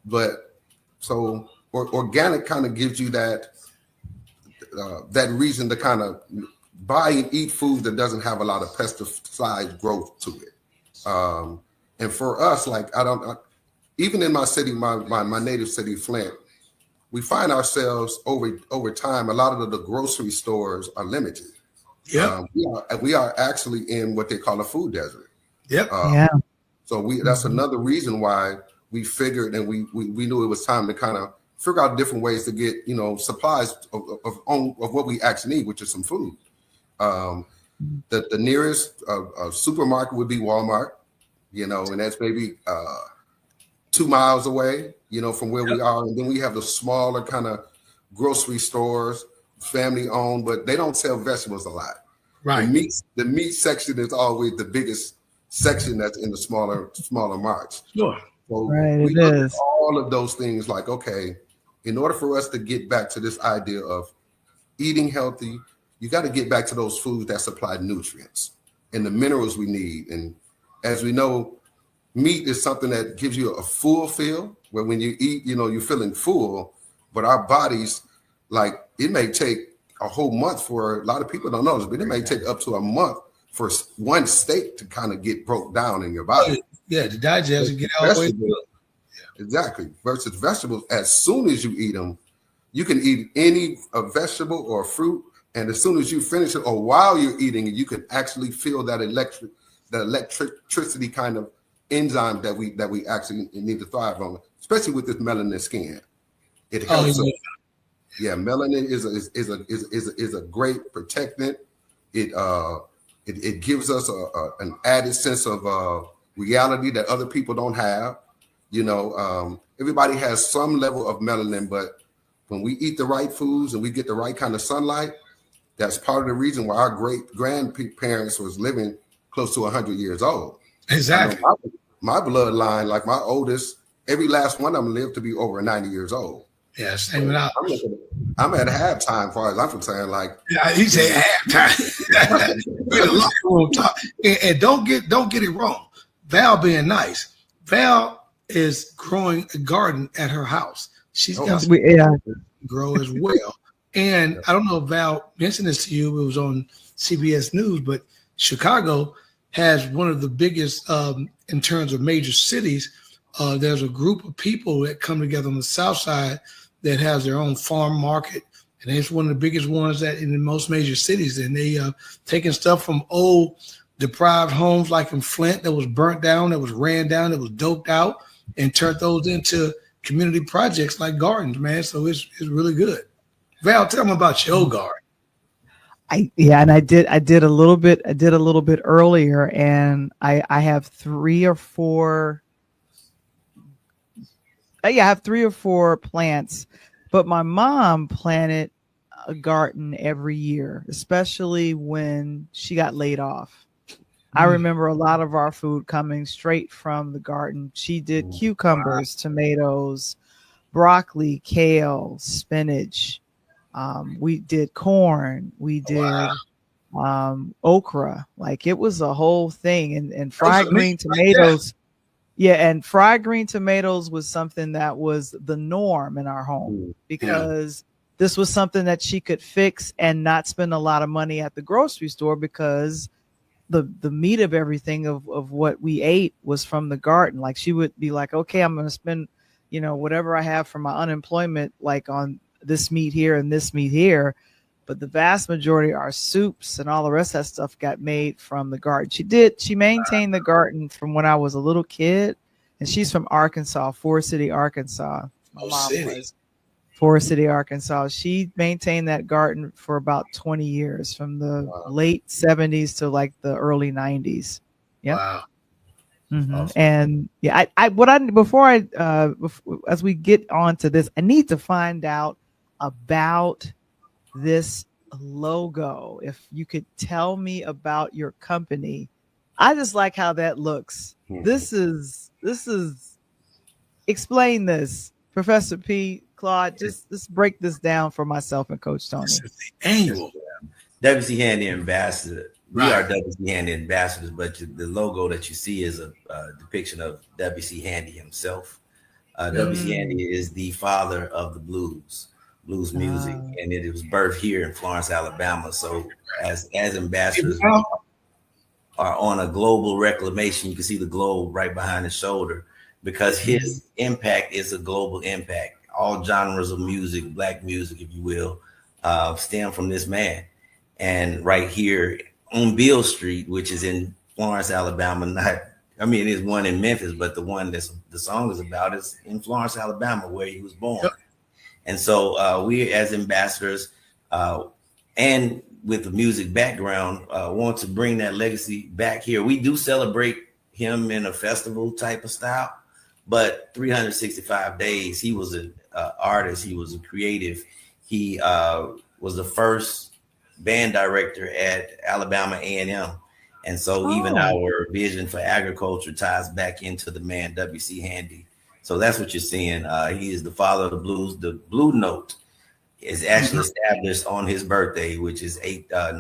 But so organic kind of gives you that reason to kind of buy and eat food that doesn't have a lot of pesticide growth to it. And for us, even in my city, my native city, Flint, we find ourselves over time, a lot of the grocery stores are limited. Yeah, we are actually in what they call a food desert. Yep. So that's another reason why we figured, and we knew it was time to kind of figure out different ways to get supplies of what we actually need, which is some food. The nearest supermarket would be Walmart, and that's maybe 2 miles away, from where we are. And then we have the smaller kind of grocery stores, family owned, but they don't sell vegetables a lot. Right. The meat section is always the biggest section that's in the smaller marts. Sure. So right, we look at all of those things like, okay, in order for us to get back to this idea of eating healthy, you got to get back to those foods that supply nutrients and the minerals we need. And as we know, meat is something that gives you a full feel, where when you eat, you're feeling full, but our bodies, it may take a whole month for a lot of people don't know this, but it may take up to a month for one steak to kind of get broke down in your body. Yeah, to digest and get all the way through. Exactly. Versus vegetables, as soon as you eat them, you can eat any vegetable or fruit, and as soon as you finish it, or while you're eating it, you can actually feel that electricity kind of enzyme that we actually need to thrive on, especially with this melanin skin. It helps us. Yeah, melanin is a great protectant. It gives us an added sense of reality that other people don't have. You know, everybody has some level of melanin, but when we eat the right foods and we get the right kind of sunlight, that's part of the reason why our great grandparents was living close to 100 years old. Exactly. My bloodline, like my oldest, every last one of them lived to be over 90 years old. Yeah, same with ours. I'm at halftime, as far as I'm concerned. Like, he said halftime. We're in the locker room talk. And don't get it wrong. Val being nice. Val is growing a garden at her house. She's got to grow as well. And I don't know if Val mentioned this to you. It was on CBS News, but Chicago has one of the biggest in terms of major cities. There's a group of people that come together on the South Side that has their own farm market, and it's one of the biggest ones that in the most major cities. And they taking stuff from old deprived homes like in Flint that was burnt down, that was ran down, that was doped out, and turned those into community projects like gardens, man. So it's really good. Val, tell me about your garden. I did a little bit earlier, and I have three or four plants, but my mom planted a garden every year, especially when she got laid off. I remember a lot of our food coming straight from the garden. She did cucumbers, tomatoes, broccoli, kale, spinach. We did corn. We did okra. Like, it was a whole thing. And fried green tomatoes. Yeah, and fried green tomatoes was something that was the norm in our home, because this was something that she could fix and not spend a lot of money at the grocery store, because the meat of everything of what we ate was from the garden. Like, she would be like, okay, I'm going to spend, whatever I have for my unemployment, like on this meat here and this meat here. But the vast majority of our soups and all the rest of that stuff got made from the garden. She maintained the garden from when I was a little kid. And she's from Arkansas, Forest City, Arkansas. My mom was Forest City, Arkansas. She maintained that garden for about 20 years, from the late 70s to like the early 90s. Yeah. Wow. Mm-hmm. Awesome. And before as we get on to this, I need to find out about this logo. If you could tell me about your company. I just like how that looks. This is explain this, Professor P. Claude. Just break this down for myself and Coach Tony. This is the annual WC Handy Ambassador. We are WC Handy ambassadors, but the logo that you see is a depiction of WC Handy himself. WC Handy is the father of the blues music, and it was birthed here in Florence, Alabama. So as ambassadors are on a global reclamation, you can see the globe right behind his shoulder, because his impact is a global impact. All genres of music, black music, if you will, stem from this man. And right here on Beale Street, which is in Florence, Alabama, it is one in Memphis, but the one the song is about is in Florence, Alabama, where he was born. Yep. And so we, as ambassadors, and with the music background, want to bring that legacy back here. We do celebrate him in a festival type of style, but 365 days, he was an artist. He was a creative. He was the first band director at Alabama A&M. And so even our vision for agriculture ties back into the man, WC Handy. So that's what you're seeing. He is the father of the blues. The Blue Note is actually established on his birthday, which is November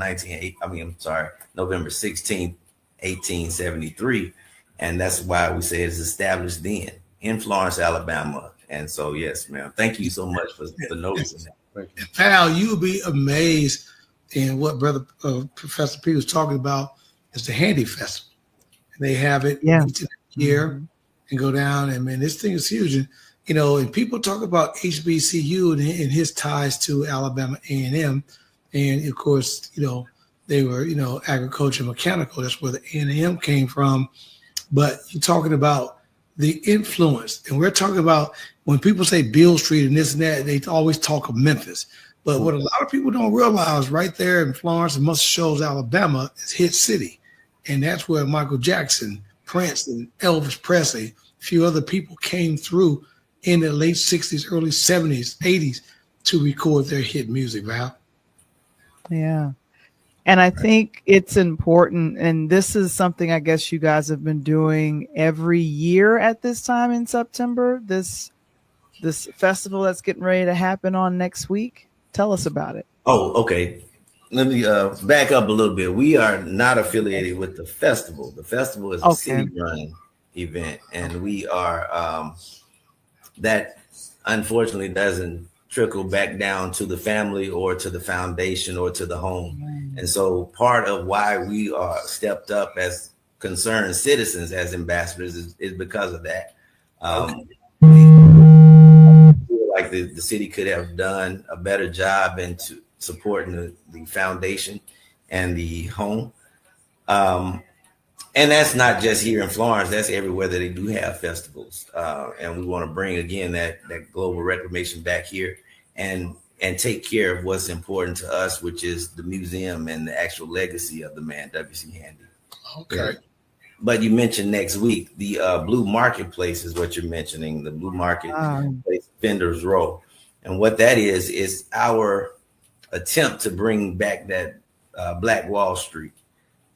16th, 1873. And that's why we say it's established then in Florence, Alabama. And so, yes, ma'am. Thank you so much for noticing that. Pal, you'll be amazed in what Brother Professor P was talking about is the Handy Festival. They have it each year and go down. And man, this thing is huge. And, and people talk about HBCU and his ties to Alabama A&M. And of course, they were, agriculture, mechanical. That's where the A&M came from. But you're talking about the influence. And we're talking about when people say Beale Street and this and that, they always talk of Memphis. But what a lot of people don't realize right there in Florence and Muscle Shoals, Alabama, is Hit City. And that's where Michael Jackson, Prince, and Elvis Presley, a few other people came through in the late 60s, early 70s, 80s to record their hit music, Val. Yeah. And I think it's important, and this is something I guess you guys have been doing every year at this time in September, this festival that's getting ready to happen on next week. Tell us about it. Oh, okay. Let me back up a little bit. We are not affiliated with the festival. The festival is a city-run event, and we are that unfortunately doesn't trickle back down to the family or to the foundation or to the home. And so part of why we are stepped up as concerned citizens, as ambassadors, is because of that. I feel like the city could have done a better job into supporting the foundation and the home. And that's not just here in Florence, that's everywhere that they do have festivals. And we want to bring again that global reclamation back here and take care of what's important to us, which is the museum and the actual legacy of the man, W.C. Handy. Okay. Yeah. But you mentioned next week, the Blue Marketplace is what you're mentioning, the Blue Marketplace Vendors Row. And what that is our attempt to bring back that Black Wall Street,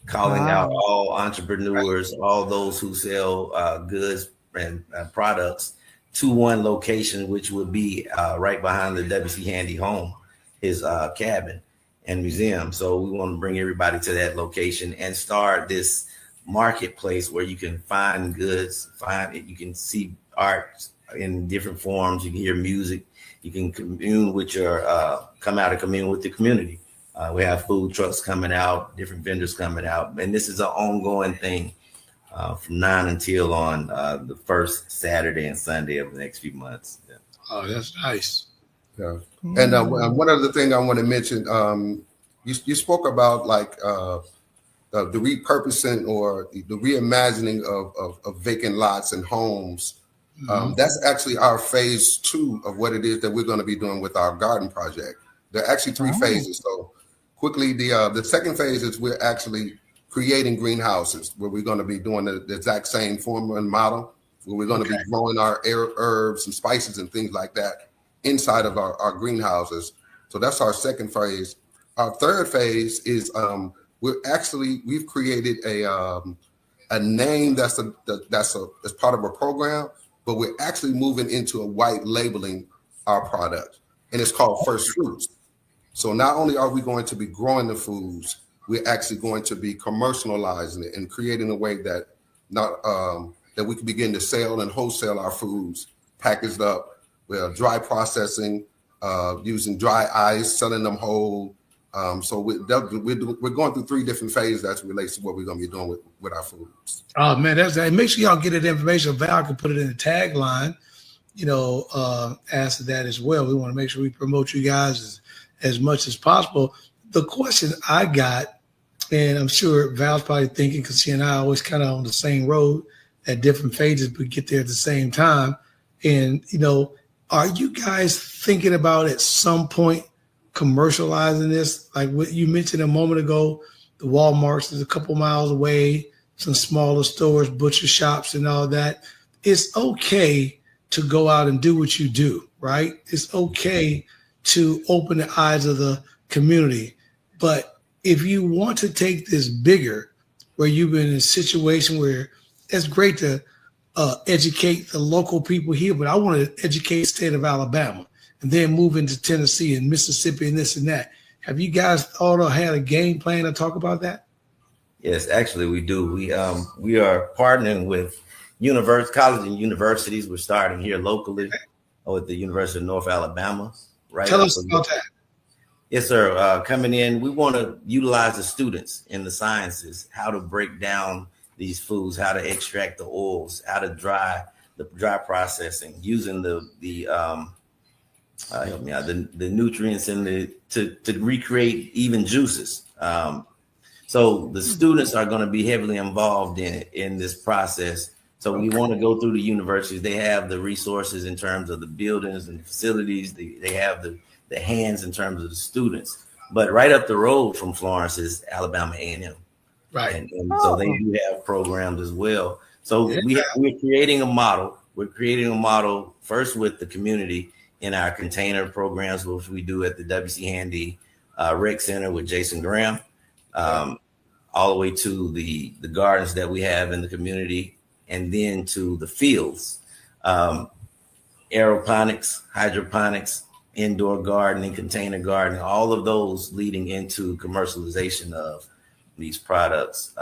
calling out all entrepreneurs, all those who sell goods and products to one location, which would be right behind the W.C. Handy home, his cabin and museum. So we want to bring everybody to that location and start this marketplace where you can find goods, you can see art in different forms, you can hear music, you can commune with come out and commune with the community. We have food trucks coming out, different vendors coming out, and this is an ongoing thing from 9 until on the first Saturday and Sunday of the next few months. Yeah. Oh, that's nice. Yeah. And one other thing I want to mention, you spoke about like the repurposing or the reimagining of vacant lots and homes. That's actually our phase 2 of what it is that we're going to be doing with our garden project. There are actually 3 phases. So quickly, the second phase is we're actually creating greenhouses where we're going to be doing the exact same formula and model, where we're going to be growing our herbs and spices and things like that inside of our greenhouses. So that's our second phase. Our third phase is we've created a name that's part of a program, but we're actually moving into a white labeling our product, and it's called First Fruits. So not only are we going to be growing the foods, we're actually going to be commercializing it and creating a way that that we can begin to sell and wholesale our foods packaged up with dry processing, using dry ice, selling them whole. So we're going through 3 different phases that relates to what we're going to be doing with our foods. Oh man, make sure y'all get that information. Val can put it in the tagline, as to that as well. We want to make sure we promote you guys as much as possible. The question I got, and I'm sure Val's probably thinking, because she and I are always kind of on the same road at different phases, but get there at the same time. And, are you guys thinking about at some point commercializing this? Like what you mentioned a moment ago, the Walmarts is a couple miles away, some smaller stores, butcher shops and all that. It's okay to go out and do what you do, right? It's okay to open the eyes of the community. But if you want to take this bigger, where you've been in a situation where it's great to educate the local people here, but I want to educate the state of Alabama and then move into Tennessee and Mississippi and this and that. Have you guys thought or had a game plan to talk about that? Yes, actually we do. We are partnering with college and universities. We're starting here locally with the University of North Alabama. Right. Tell us about that. Yes, sir. Coming in, we want to utilize the students in the sciences, how to break down these foods, how to extract the oils, how to dry processing, using the nutrients and to recreate even juices. So the students are going to be heavily involved in this process So we want to go through the universities. They have the resources in terms of the buildings and the facilities. They have the hands in terms of the students. But right up the road from Florence is Alabama A&M. Right. And so they do have programs as well. So we're creating a model. We're creating a model first with the community in our container programs, which we do at the W.C. Handy Rec Center with Jason Graham, all the way to the gardens that we have in the community, and then to the fields, aeroponics, hydroponics, indoor gardening, container gardening, all of those leading into commercialization of these products.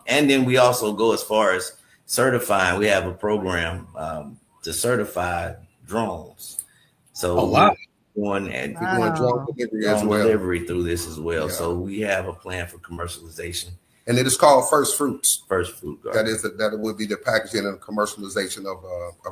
And then we also go as far as certifying. We have a program to certify drones. So we're doing drone delivery through this as well. Yeah. So we have a plan for commercialization. And it is called First Fruits. First Fruit Garden. That would be the packaging and commercialization of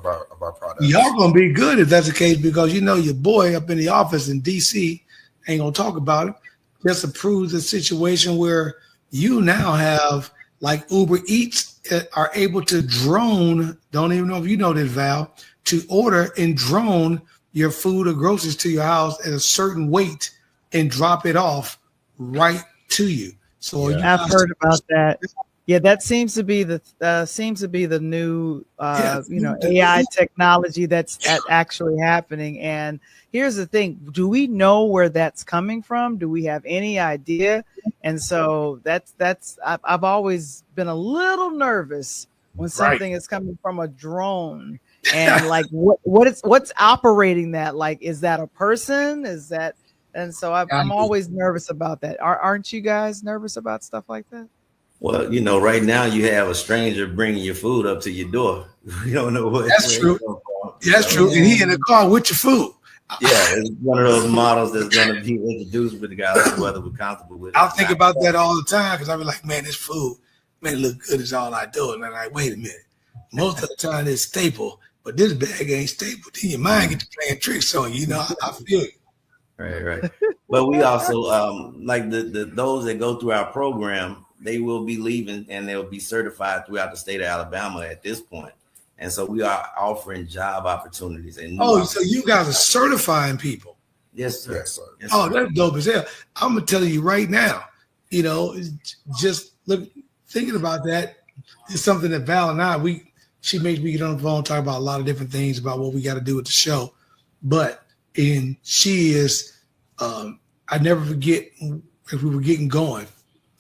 our products. Y'all gonna be good if that's the case, because you know your boy up in the office in DC ain't gonna talk about it. Just approves the situation where you now have, like, Uber Eats are able to drone. Don't even know if you know this, Val, to order and drone your food or groceries to your house at a certain weight and drop it off right to you. So I've heard about that. Yeah, that seems to be the new AI technology that's actually happening. And here's the thing: do we know where that's coming from? Do we have any idea? And so I've always been a little nervous when something is coming from a drone. And like what's operating that? Like, is that a person? Is that? And so I'm always nervous about that. Aren't you guys nervous about stuff like that? Well, right now you have a stranger bringing your food up to your door. We don't know what. That's true. That's true. And he in the car with your food. Yeah, it's one of those models that's going to be introduced with the guys, whether we're comfortable with it. I'll think about that all the time, because I'll be like, man, this food, man, look good is all I do. And I'm like, wait a minute. Most of the time it's staple, but this bag ain't staple. Then your mind gets to playing tricks on you. I feel it. Right. But we also like those that go through our program, they will be leaving and they'll be certified throughout the state of Alabama at this point. And so we are offering job opportunities. And so you guys are certifying people? Yes, sir. Yes, sir. Yes, Oh, sir. that's dope as hell. I'm gonna tell you right now. Just look, thinking about that is something that Val and she makes me get on the phone, talk about a lot of different things about what we got to do with the show. And she is, I never forget, if we were getting going,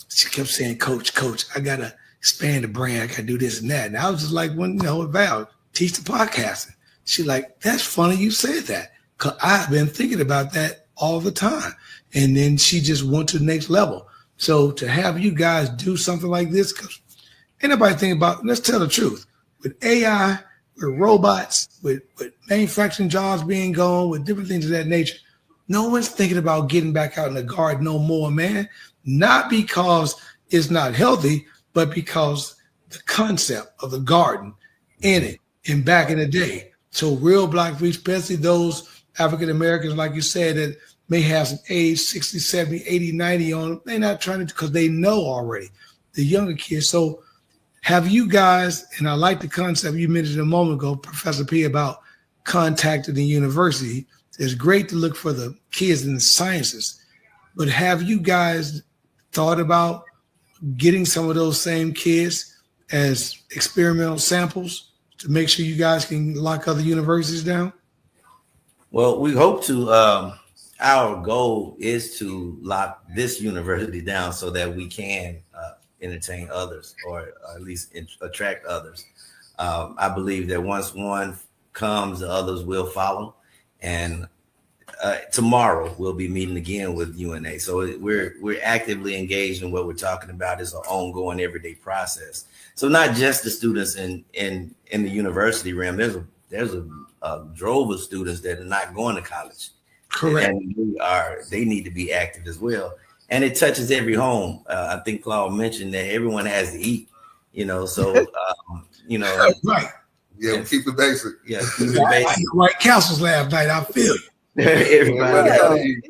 she kept saying, Coach, I got to expand the brand. I got to do this and that. And I was just like, Val, teach the podcasting. She's like, that's funny you said that, because I've been thinking about that all the time. And then she just went to the next level. So to have you guys do something like this, because ain't nobody thinking about, let's tell the truth, with AI, with robots, with manufacturing jobs being gone, with different things of that nature, no one's thinking about getting back out in the garden no more, man. Not because it's not healthy, but because the concept of the garden in it and back in the day. So real Black folks, especially those African Americans, like you said, that may have some age, 60, 70, 80, 90 on them, they're not trying to, because they know already, the younger kids. So have you guys, and I like the concept you mentioned a moment ago, Professor P, about contacting the university. It's great to look for the kids in the sciences, but have you guys thought about getting some of those same kids as experimental samples to make sure you guys can lock other universities down? Well, we hope to, our goal is to lock this university down so that we can entertain others, or at least attract others. I believe that once one comes, the others will follow. And tomorrow we'll be meeting again with UNA. So we're actively engaged in what we're talking about is an ongoing everyday process. So not just the students in the university realm. There's a drove of students that are not going to college. Correct. And they need to be active as well. And it touches every home. I think Claude mentioned that everyone has to eat, so, Right. Yeah, we keep it basic. Yeah, keep it basic. I White Castles last night. I feel you. Everybody gotta eat.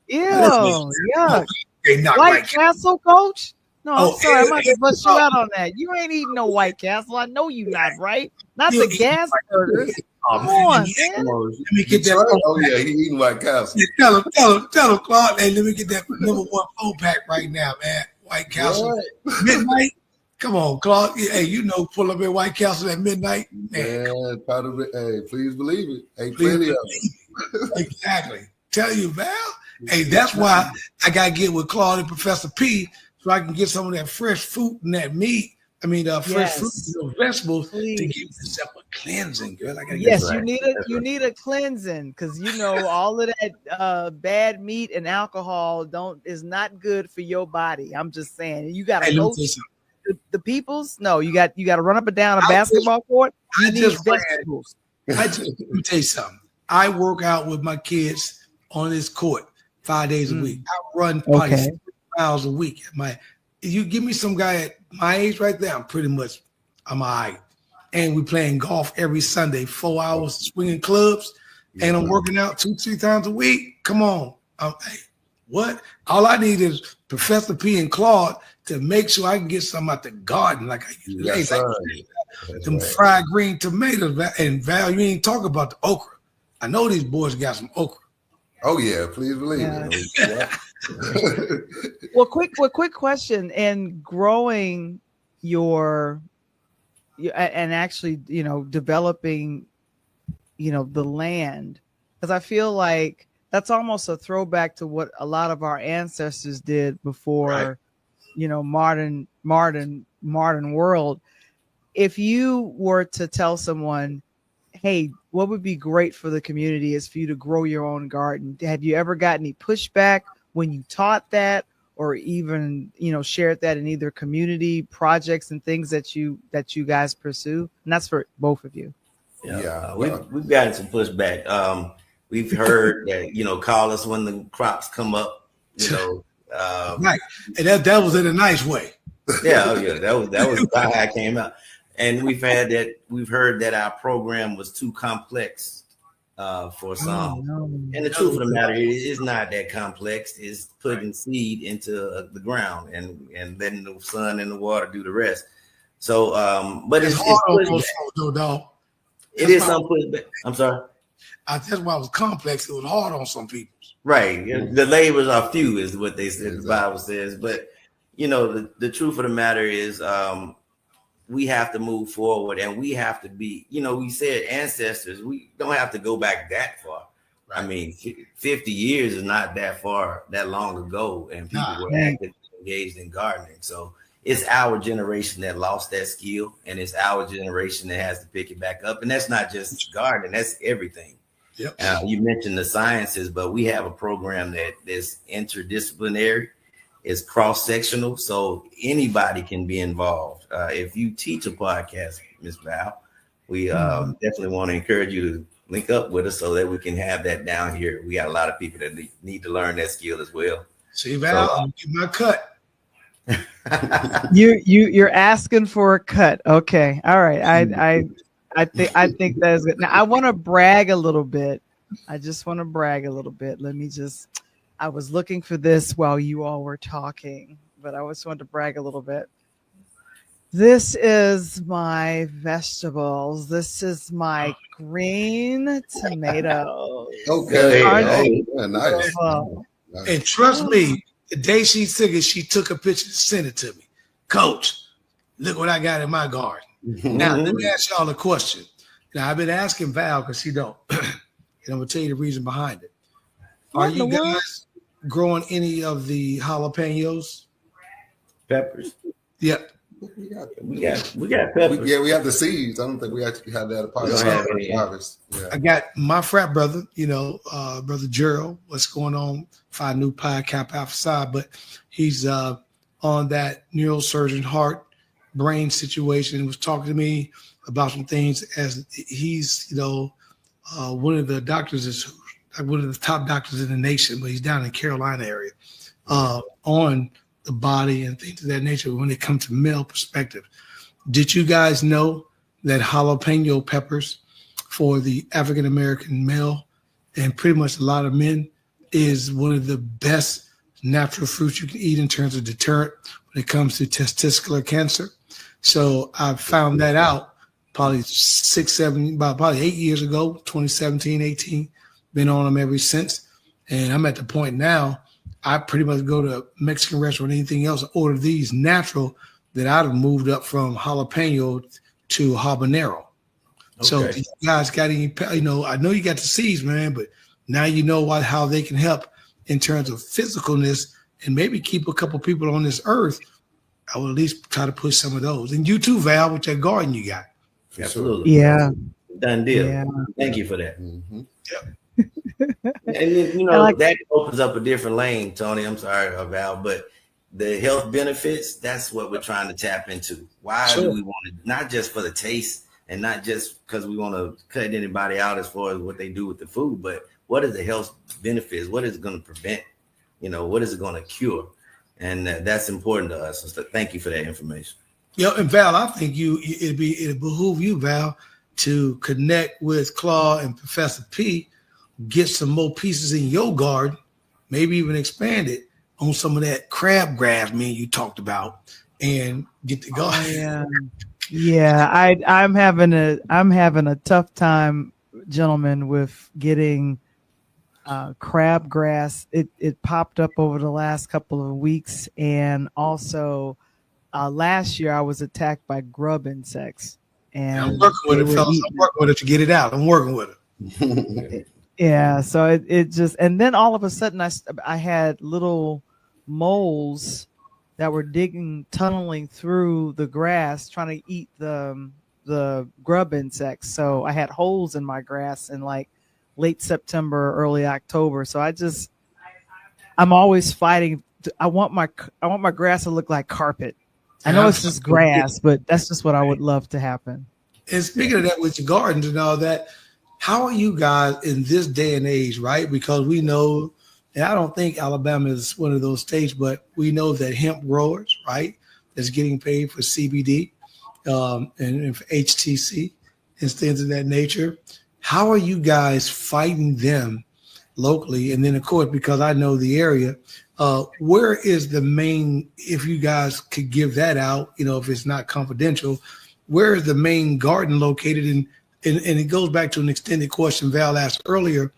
Ew, yuck. They not White White Castle. Castle, coach? No, I'm sorry. I'm about to bust you out on that. You ain't eating no White Castle. I know you not, right? Not the gas burgers. Come on, man. Let me get that. Oh yeah, he eating White Castle. Tell him, Claude. Hey, let me get that number 1 4-pack right now, man. White Castle midnight. Come on, Claude. Hey, you know, pull up at White Castle at midnight, man. Hey, please believe it. Hey, Please plenty of it. Exactly. Tell you, Val. Hey, that's why I gotta get with Claude and Professor P so I can get some of that fresh fruit and that meat. I mean, fresh fruit and vegetables to give yourself a cleansing, girl. I gotta get you need a cleansing because you know all of that bad meat and alcohol is not good for your body. I'm just saying. You gotta coach the peoples. No, you got to run up and down a basketball court. You need vegetables. Let me tell you something. I work out with my kids on this court 5 days a week. I run probably 6 miles a week. You give me some guy at my age right there, I'm all right. And we playing golf every Sunday, 4 hours swinging clubs, and I'm working out 2-3 times a week. Come on. Hey, what? All I need is Professor P and Claude to make sure I can get some out the garden like I used to. Them fried green tomatoes. And Val, you ain't talking about the okra. I know these boys got some okra. Oh yeah, please believe it. Well, quick question. And growing and actually, developing, the land, because I feel like that's almost a throwback to what a lot of our ancestors did before, modern world. If you were to tell someone, hey, what would be great for the community is for you to grow your own garden. Have you ever got any pushback when you taught that, or even, shared that in either community projects and things that you guys pursue? And that's for both of you. We've gotten some pushback. We've heard that, call us when the crops come up, right. And that was in a nice way. That was how I came out. And we've heard that our program was too complex for some. And the truth of the matter is not that complex. It's putting seed into the ground and letting the sun and the water do the rest. So, but it's hard dog. It is some pushback. I'm sorry. That's why it was complex. It was hard on some people. Right. The labors are few, is what they said. The Bible says. But the truth of the matter is, we have to move forward, and we have to be, we said ancestors, we don't have to go back that far. Right. I mean, 50 years is not that long ago, and people were actively engaged in gardening. So it's our generation that lost that skill, and it's our generation that has to pick it back up. And that's not just gardening, that's everything. Yep. You mentioned the sciences, but we have a program that is interdisciplinary. It's cross-sectional, so anybody can be involved. If you teach a podcast, Ms. Val, we definitely want to encourage you to link up with us so that we can have that down here. We got a lot of people that need to learn that skill as well. See, Val, I'm getting my cut. You're asking for a cut. Okay, all right. I think that is good. Now I want to brag a little bit. I just want to brag a little bit. I was looking for this while you all were talking, but I just wanted to brag a little bit. This is my vegetables. This is my green tomatoes. Okay. Nice. And trust me, the day she took a picture and sent it to me. Coach, look what I got in my garden. Now, let me ask y'all a question. Now, I've been asking Val because she don't. And I'm going to tell you the reason behind it. Are you guys growing any of the jalapenos? Peppers? Yep. We got peppers. We have the seeds. I don't think we actually have that part of the harvest. Yeah. I got my frat brother, Brother Gerald. What's going on? For new Pi Kappa Alpha Psi, but he's on that neurosurgeon heart brain situation. He was talking to me about some things as he's, one of the doctors is one of the top doctors in the nation, but he's down in Carolina area on the body and things of that nature when it comes to male perspective. Did you guys know that jalapeno peppers for the African-American male and pretty much a lot of men is one of the best natural fruits you can eat in terms of deterrent when it comes to testicular cancer. So I found that out probably 8 years ago, 2017, 18. Been on them ever since. And I'm at the point now, I pretty much go to a Mexican restaurant or anything else, order these natural, that I'd have moved up from jalapeno to habanero. Okay. So if you guys got any, I know you got the seeds, man, but now you know how they can help in terms of physicalness and maybe keep a couple people on this earth. I will at least try to push some of those. And you too, Val, with that garden you got. Absolutely. Yeah. Done deal. Yeah. Thank you for that. Mm-hmm. Yep. And that opens up a different lane, Tony. I'm sorry, Val, but the health benefits, that's what we're trying to tap into. Why do we want it? Not just for the taste and not just because we want to cut anybody out as far as what they do with the food, but what is the health benefits? What is it going to prevent? What is it going to cure? And that's important to us. So thank you for that information. Yeah, and Val, I think it'd behoove you, Val, to connect with Claude and Professor P, get some more pieces in your garden, maybe even expand it on some of that crabgrass you talked about, and get the garden. Yeah. I'm having a tough time, gentlemen, with getting crabgrass. It popped up over the last couple of weeks, and also last year I was attacked by grub insects. And I'm working with it, fellas. I'm working with it to get it out. I'm working with it. Yeah, so it just, and then all of a sudden I had little moles that were tunneling through the grass, trying to eat the grub insects. So I had holes in my grass in like late September, early October. So I'm always fighting. I want my grass to look like carpet. I know it's just grass, but that's just what I would love to happen. And speaking of that, with your gardens and all that, how are you guys in this day and age, right? Because we know, and I don't think Alabama is one of those states, but we know that hemp growers, right, that's getting paid for CBD and for HTC and things of that nature. How are you guys fighting them locally? And then, of course, because I know the area, where is the main, if you guys could give that out, if it's not confidential, where is the main garden located? And it goes back to an extended question Val asked earlier.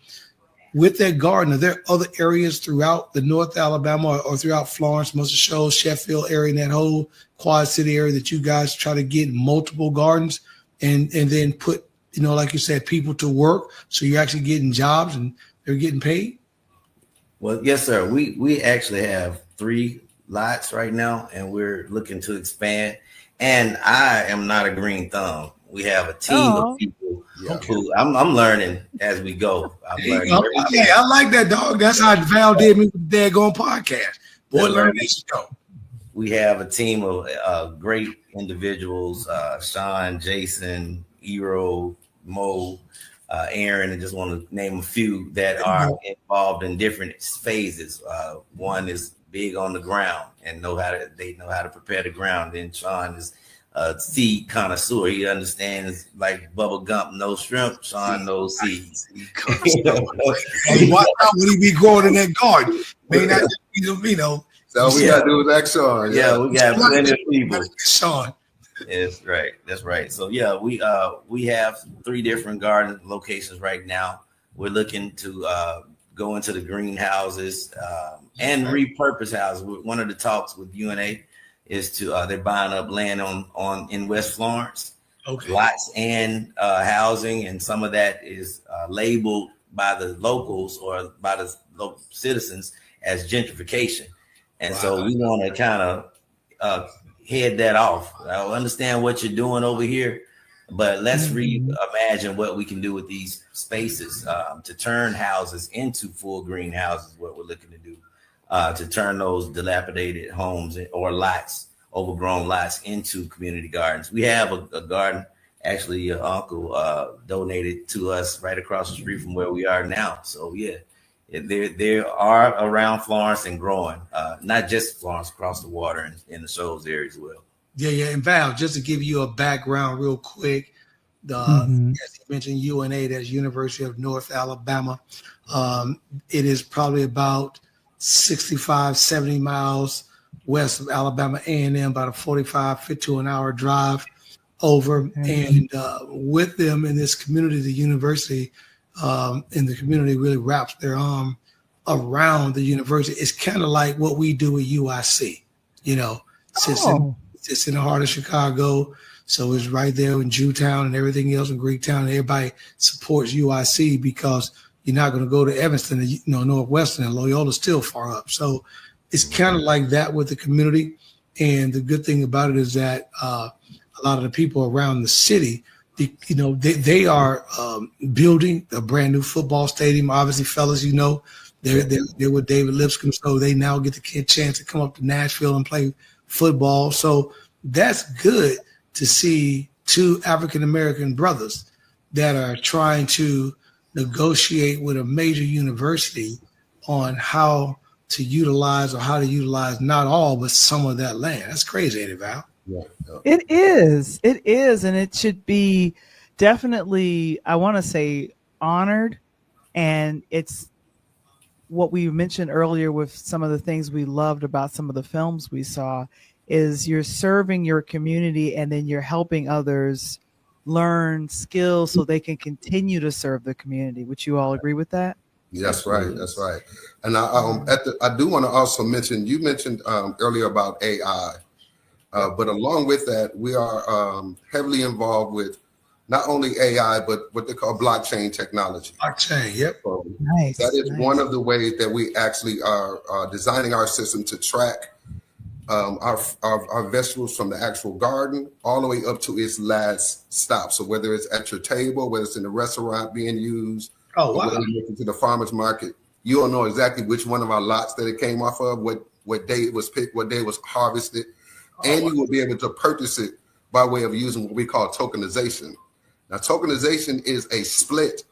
With that garden, are there other areas throughout the North Alabama or throughout Florence, Muscle Shoals, Sheffield area, and that whole Quad City area that you guys try to get multiple gardens and then put, like you said, people to work, so you're actually getting jobs and they're getting paid? Well, yes, sir. We actually have 3 lots right now, and we're looking to expand. And I am not a green thumb. We have a team of people who I'm learning as we go. I like that, dog. That's how Val did me with the Daggone podcast. Boy, learn this go. We have a team of great individuals, Sean, Jason, Eero, Mo, Aaron, and just want to name a few that are involved in different phases. One is big on the ground and they know how to prepare the ground. Then Sean is a seed connoisseur. He understands like Bubba Gump, no shrimp. Sean knows seeds. Watch out when he be growing in that garden. May not, So all we gotta do is ask Sean. Yeah, we got plenty of people. Sean. That's right. That's right. So yeah, we have 3 different garden locations right now. We're looking to go into the greenhouses and repurpose houses. One of the talks with UNA is to they're buying up land in West Florence, lots and housing, and some of that is labeled by the locals or by the local citizens as gentrification. And so we want to kind of head that off. I understand what you're doing over here, but let's reimagine what we can do with these spaces to turn houses into full greenhouses. What we're looking to do to turn those dilapidated homes or lots, overgrown lots, into community gardens. We have a garden. Actually, your uncle donated to us right across the street from where we are now. So yeah, they are around Florence and growing, not just Florence, across the water and in the Shoals area as well. Yeah. And Val, just to give you a background real quick, as you mentioned, UNA, that's University of North Alabama. It is probably about 65, 70 miles west of Alabama A&M, about a 50 to an hour drive over. And with them in this community, the university in the community really wraps their arm around the university. It's kind of like what we do at UIC, you know, it's in the heart of Chicago. So it's right there in Jewtown and everything else in Greektown. And everybody supports UIC because you're not going to go to Evanston, you know, Northwestern, and Loyola's still far up. So it's kind of like that with the community. And the good thing about it is that a lot of the people around the city, you know, they are building a brand new football stadium. Obviously, fellas, you know, they're with David Lipscomb, so they now get the chance to come up to Nashville and play football. So that's good to see two African-American brothers that are trying to negotiate with a major university on how to utilize not all, but some of that land. That's crazy, ain't it, Val? Yeah. It is. And it should be definitely, I want to say, honored. And it's what we mentioned earlier with some of the things we loved about some of the films we saw is you're serving your community and then you're helping others learn skills so they can continue to serve the community. Would you all agree with that? That's right. That's right. And I do want to also mention, you mentioned earlier about AI, but along with that, we are heavily involved with not only AI, but what they call blockchain technology. Blockchain, yep. So Nice. that is one of the ways that we actually are designing our system to track our vegetables from the actual garden all the way up to its last stop. So whether it's at your table, whether it's in the restaurant being used, Oh, wow. whether you to the farmer's market, you'll know exactly which one of our lots that it came off of, what day it was picked, what day it was harvested, and you will be able to purchase it by way of using what we call tokenization. Now, tokenization is a split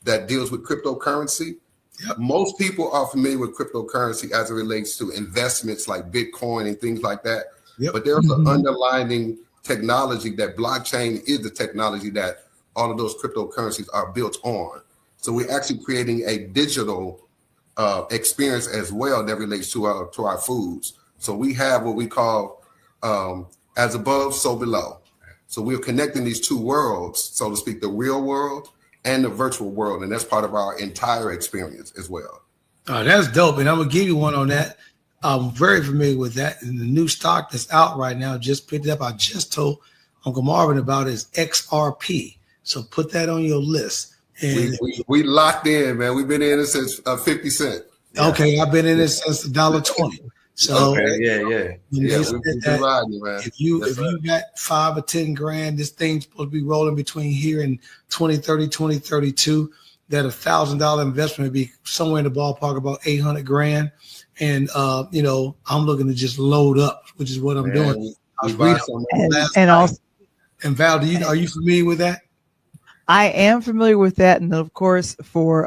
that deals with cryptocurrency. Yep. Most people are familiar with cryptocurrency as it relates to investments like Bitcoin and things like that. Yep. But there's an underlying technology that blockchain is the technology that all of those cryptocurrencies are built on. So we're actually creating a digital experience as well that relates to our foods. So we have what we call as above, so below. So we're connecting these two worlds, so to speak, the real world and the virtual world. And that's part of our entire experience as well. Oh, that's dope. And I'm going to give you one on that. I'm very familiar with that. And the new stock that's out right now, just picked it up. I just told Uncle Marvin about his XRP. So put that on your list. And we locked in, man. We've been in it since 50 cents. Okay, I've been in it since $1.20. So okay, if you got 5 or 10 grand, this thing's supposed to be rolling between here and 2030, 2032. That $1,000 investment would be somewhere in the ballpark about 800 grand. And you know, I'm looking to just load up, which is what I'm doing. I was reading and Val, are you familiar with that? I am familiar with that, and of course, for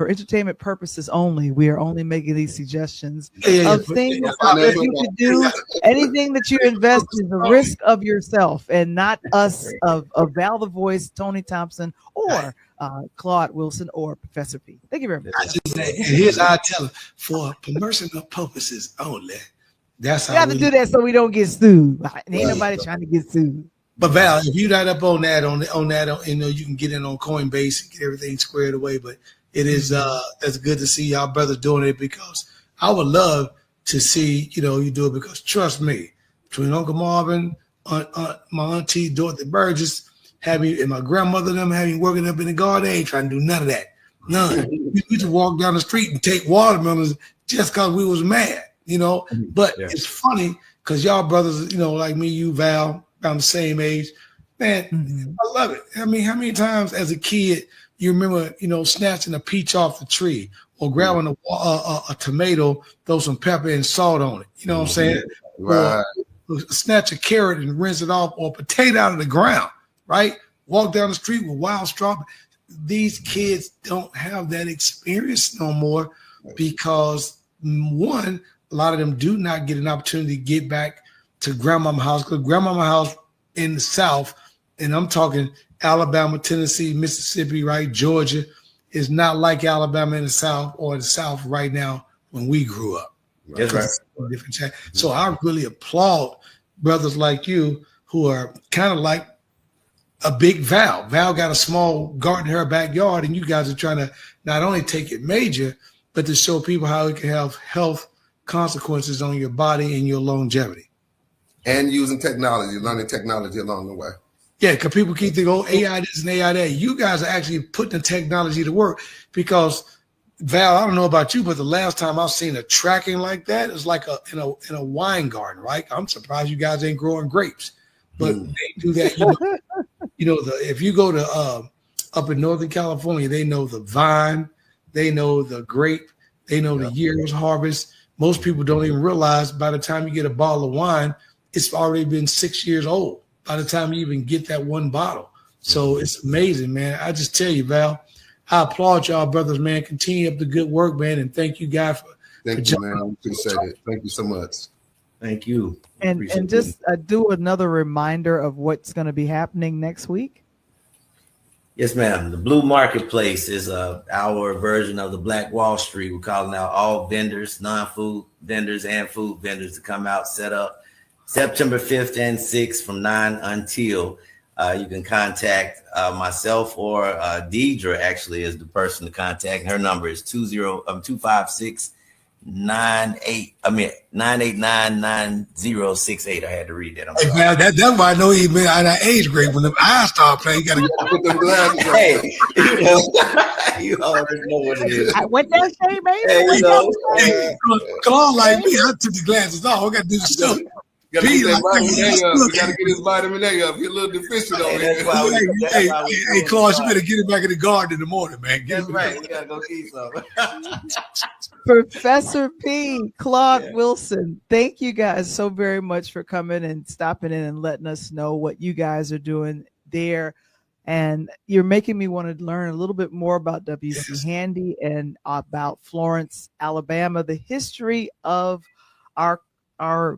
entertainment purposes only, we are only making these suggestions of things that you could do. Anything that you invest is the risk of yourself, and not us of Val the Voice, Tony Thompson, or Claude Wilson, or Professor P. Thank you very much. Here's how I tell it: for promotional purposes only. That's how we have to do that so we don't get sued. Ain't nobody trying to get sued. But Val, if you're not up on that, you know, you can get in on Coinbase and get everything squared away. But it is that's good to see y'all brothers doing it, because I would love to see, you know, you do it, because trust me, between Uncle Marvin, my auntie Dorothy Burgess, and my grandmother and them having working up in the garden, they ain't trying to do none of that. None. We just walk down the street and take watermelons just because we was mad, you know. But it's funny because y'all brothers, you know, like me, you, Val, around the same age, man, I love it. I mean, how many times as a kid you remember, you know, snatching a peach off the tree, or grabbing a tomato, throw some pepper and salt on it? You know what I'm saying? Right. Or snatch a carrot and rinse it off, or a potato out of the ground, right? Walk down the street with wild strawberry. These kids don't have that experience no more, because one, a lot of them do not get an opportunity to get back to grandmama house, because grandmama house in the South, and I'm talking Alabama, Tennessee, Mississippi, right, Georgia, is not like Alabama in the South, or the South right now when we grew up. That's right. Different chat. So I really applaud brothers like you who are kind of like a big Val. Val got a small garden in her backyard, and you guys are trying to not only take it major, but to show people how it can have health consequences on your body and your longevity. And using technology, learning technology along the way. Yeah, because people keep thinking, oh, AI this and AI that. You guys are actually putting the technology to work because Val, I don't know about you, but the last time I've seen a tracking like that is like in a wine garden, right? I'm surprised you guys ain't growing grapes, but they do that. If you go to up in Northern California, they know the vine, they know the grape, they know the year's harvest. Most people don't even realize by the time you get a bottle of wine, it's already been 6 years old by the time you even get that one bottle. So it's amazing, man. I just tell you, Val, I applaud y'all, brothers, man. Continue up the good work, man, and thank you, guys. Thank you, man. I appreciate it. Thank you so much. Thank you. And just do another reminder of what's going to be happening next week. Yes, ma'am. The Blue Marketplace is our version of the Black Wall Street. We're calling out all vendors, non-food vendors and food vendors to come out, set up September 5th and 6th from 9 until. You can contact myself or Deidre actually is the person to contact. Her number is 989-9068. I had to read that. Hey, man, that's why I know he's been out of that age grade. When the eyes start playing, you got to put them glasses on. Hey, you already know what it is. What that say, baby? Hey, come on, like me, I took the glasses off. I got to do the stuff. You gotta get his vitamin A up. He's a little deficient over here. Hey, Claude, you better get him back in the garden in the morning, man. That's right. We gotta go eat some. Professor P, Claude Wilson, thank you guys so very much for coming and stopping in and letting us know what you guys are doing there. And you're making me want to learn a little bit more about W.C. Handy and about Florence, Alabama. The history of our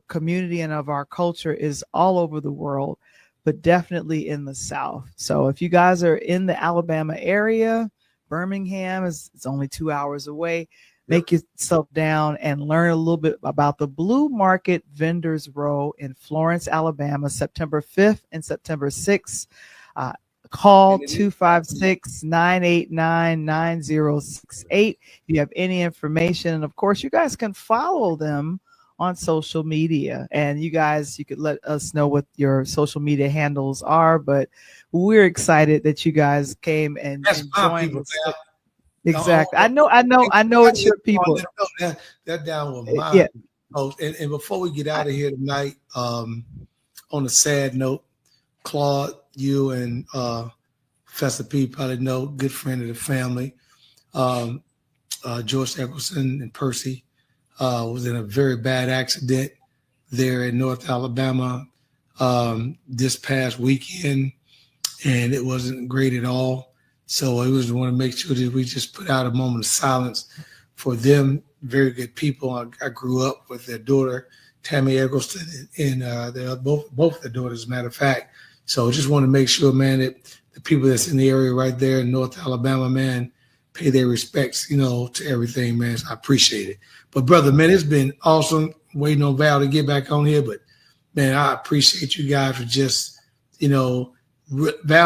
community and of our culture is all over the world, but definitely in the South. So if you guys are in the Alabama area, Birmingham it's only 2 hours away. Make yourself down and learn a little bit about the Blue Market Vendors Row in Florence, Alabama, September 5th and September 6th. Call 256-989-9068 if you have any information. And of course, you guys can follow them on social media, and you could let us know what your social media handles are, but we're excited that you guys came and joined us. Exactly. I know it's your people. That down with mine. Oh, and before we get out of here tonight, on a sad note, Claude, you and Professor P probably know, good friend of the family, George Eccleston and Percy, was in a very bad accident there in North Alabama this past weekend, and it wasn't great at all. So I just want to make sure that we just put out a moment of silence for them. Very good people. I grew up with their daughter, Tammy Eccleston, and they're both their daughters, as a matter of fact. So I just want to make sure, man, that the people that's in the area right there in North Alabama, man, pay their respects, to everything, man. So I appreciate it. But, brother, man, it's been awesome waiting on Val to get back on here. But, man, I appreciate you guys for just, Val,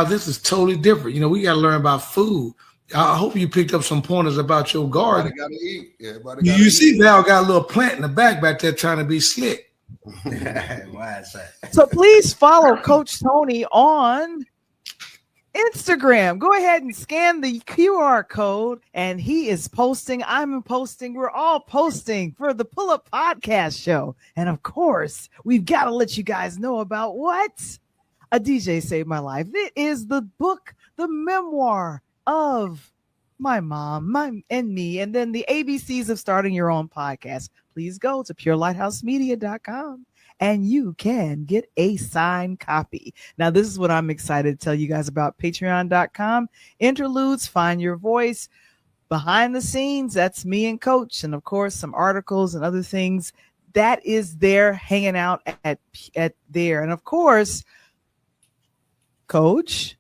this is totally different. We got to learn about food. I hope you picked up some pointers about your garden. Everybody got to eat. You see Val got a little plant in the back there trying to be slick. Why is that? So please follow Coach Tony on Instagram. Go ahead and scan the QR code, and he is posting. I'm posting. We're all posting for the Pull Up Podcast Show. And of course, we've got to let you guys know about what a DJ saved my life. It is the book, the memoir of my mom, and me, and then the ABCs of starting your own podcast. Please go to purelightshousemedia.com. and you can get a signed copy. Now, this is what I'm excited to tell you guys about. Patreon.com, Interludes, Find Your Voice. Behind the scenes, that's me and Coach, and of course, some articles and other things. That is there hanging out at there. And of course, Coach,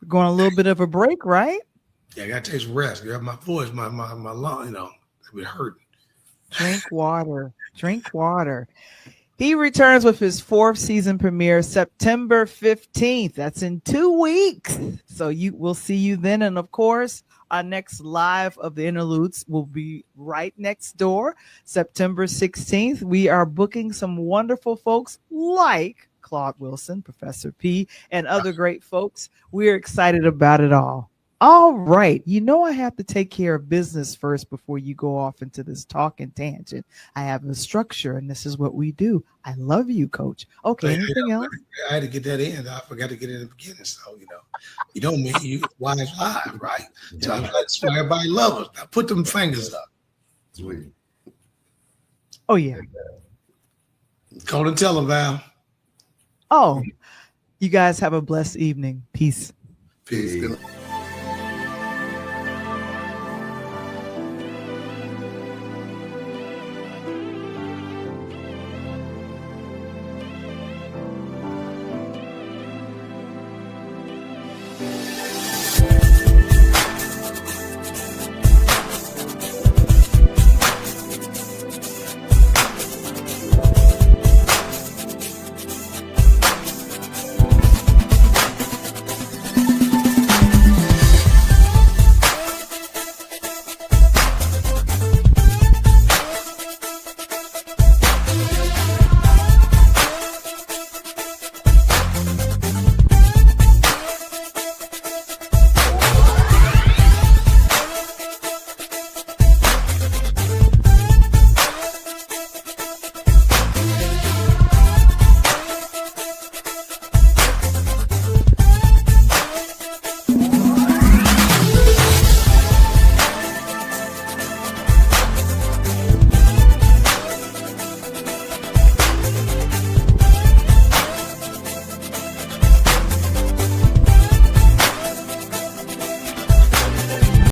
we're going a little bit of a break, right? Yeah, I got to take some rest. My voice, my lung, I've been hurting. Drink water. Drink water. He returns with his 4th season premiere September 15th. That's in 2 weeks. So we'll see you then. And of course, our next live of the Interludes will be right next door, September 16th. We are booking some wonderful folks like Claude Wilson, Professor P, and other great folks. We're excited about it all. All right. You know, I have to take care of business first before you go off into this talking tangent. I have a structure, and this is what we do. I love you, Coach. Okay. Anything else? I had to get that in. I forgot to get it in the beginning. So, you don't mean you wise live, right? So that's why everybody loves us. Now put them fingers up. Sweet. Oh, yeah. Call and tell them, Val. Oh, you guys have a blessed evening. Peace. Peace.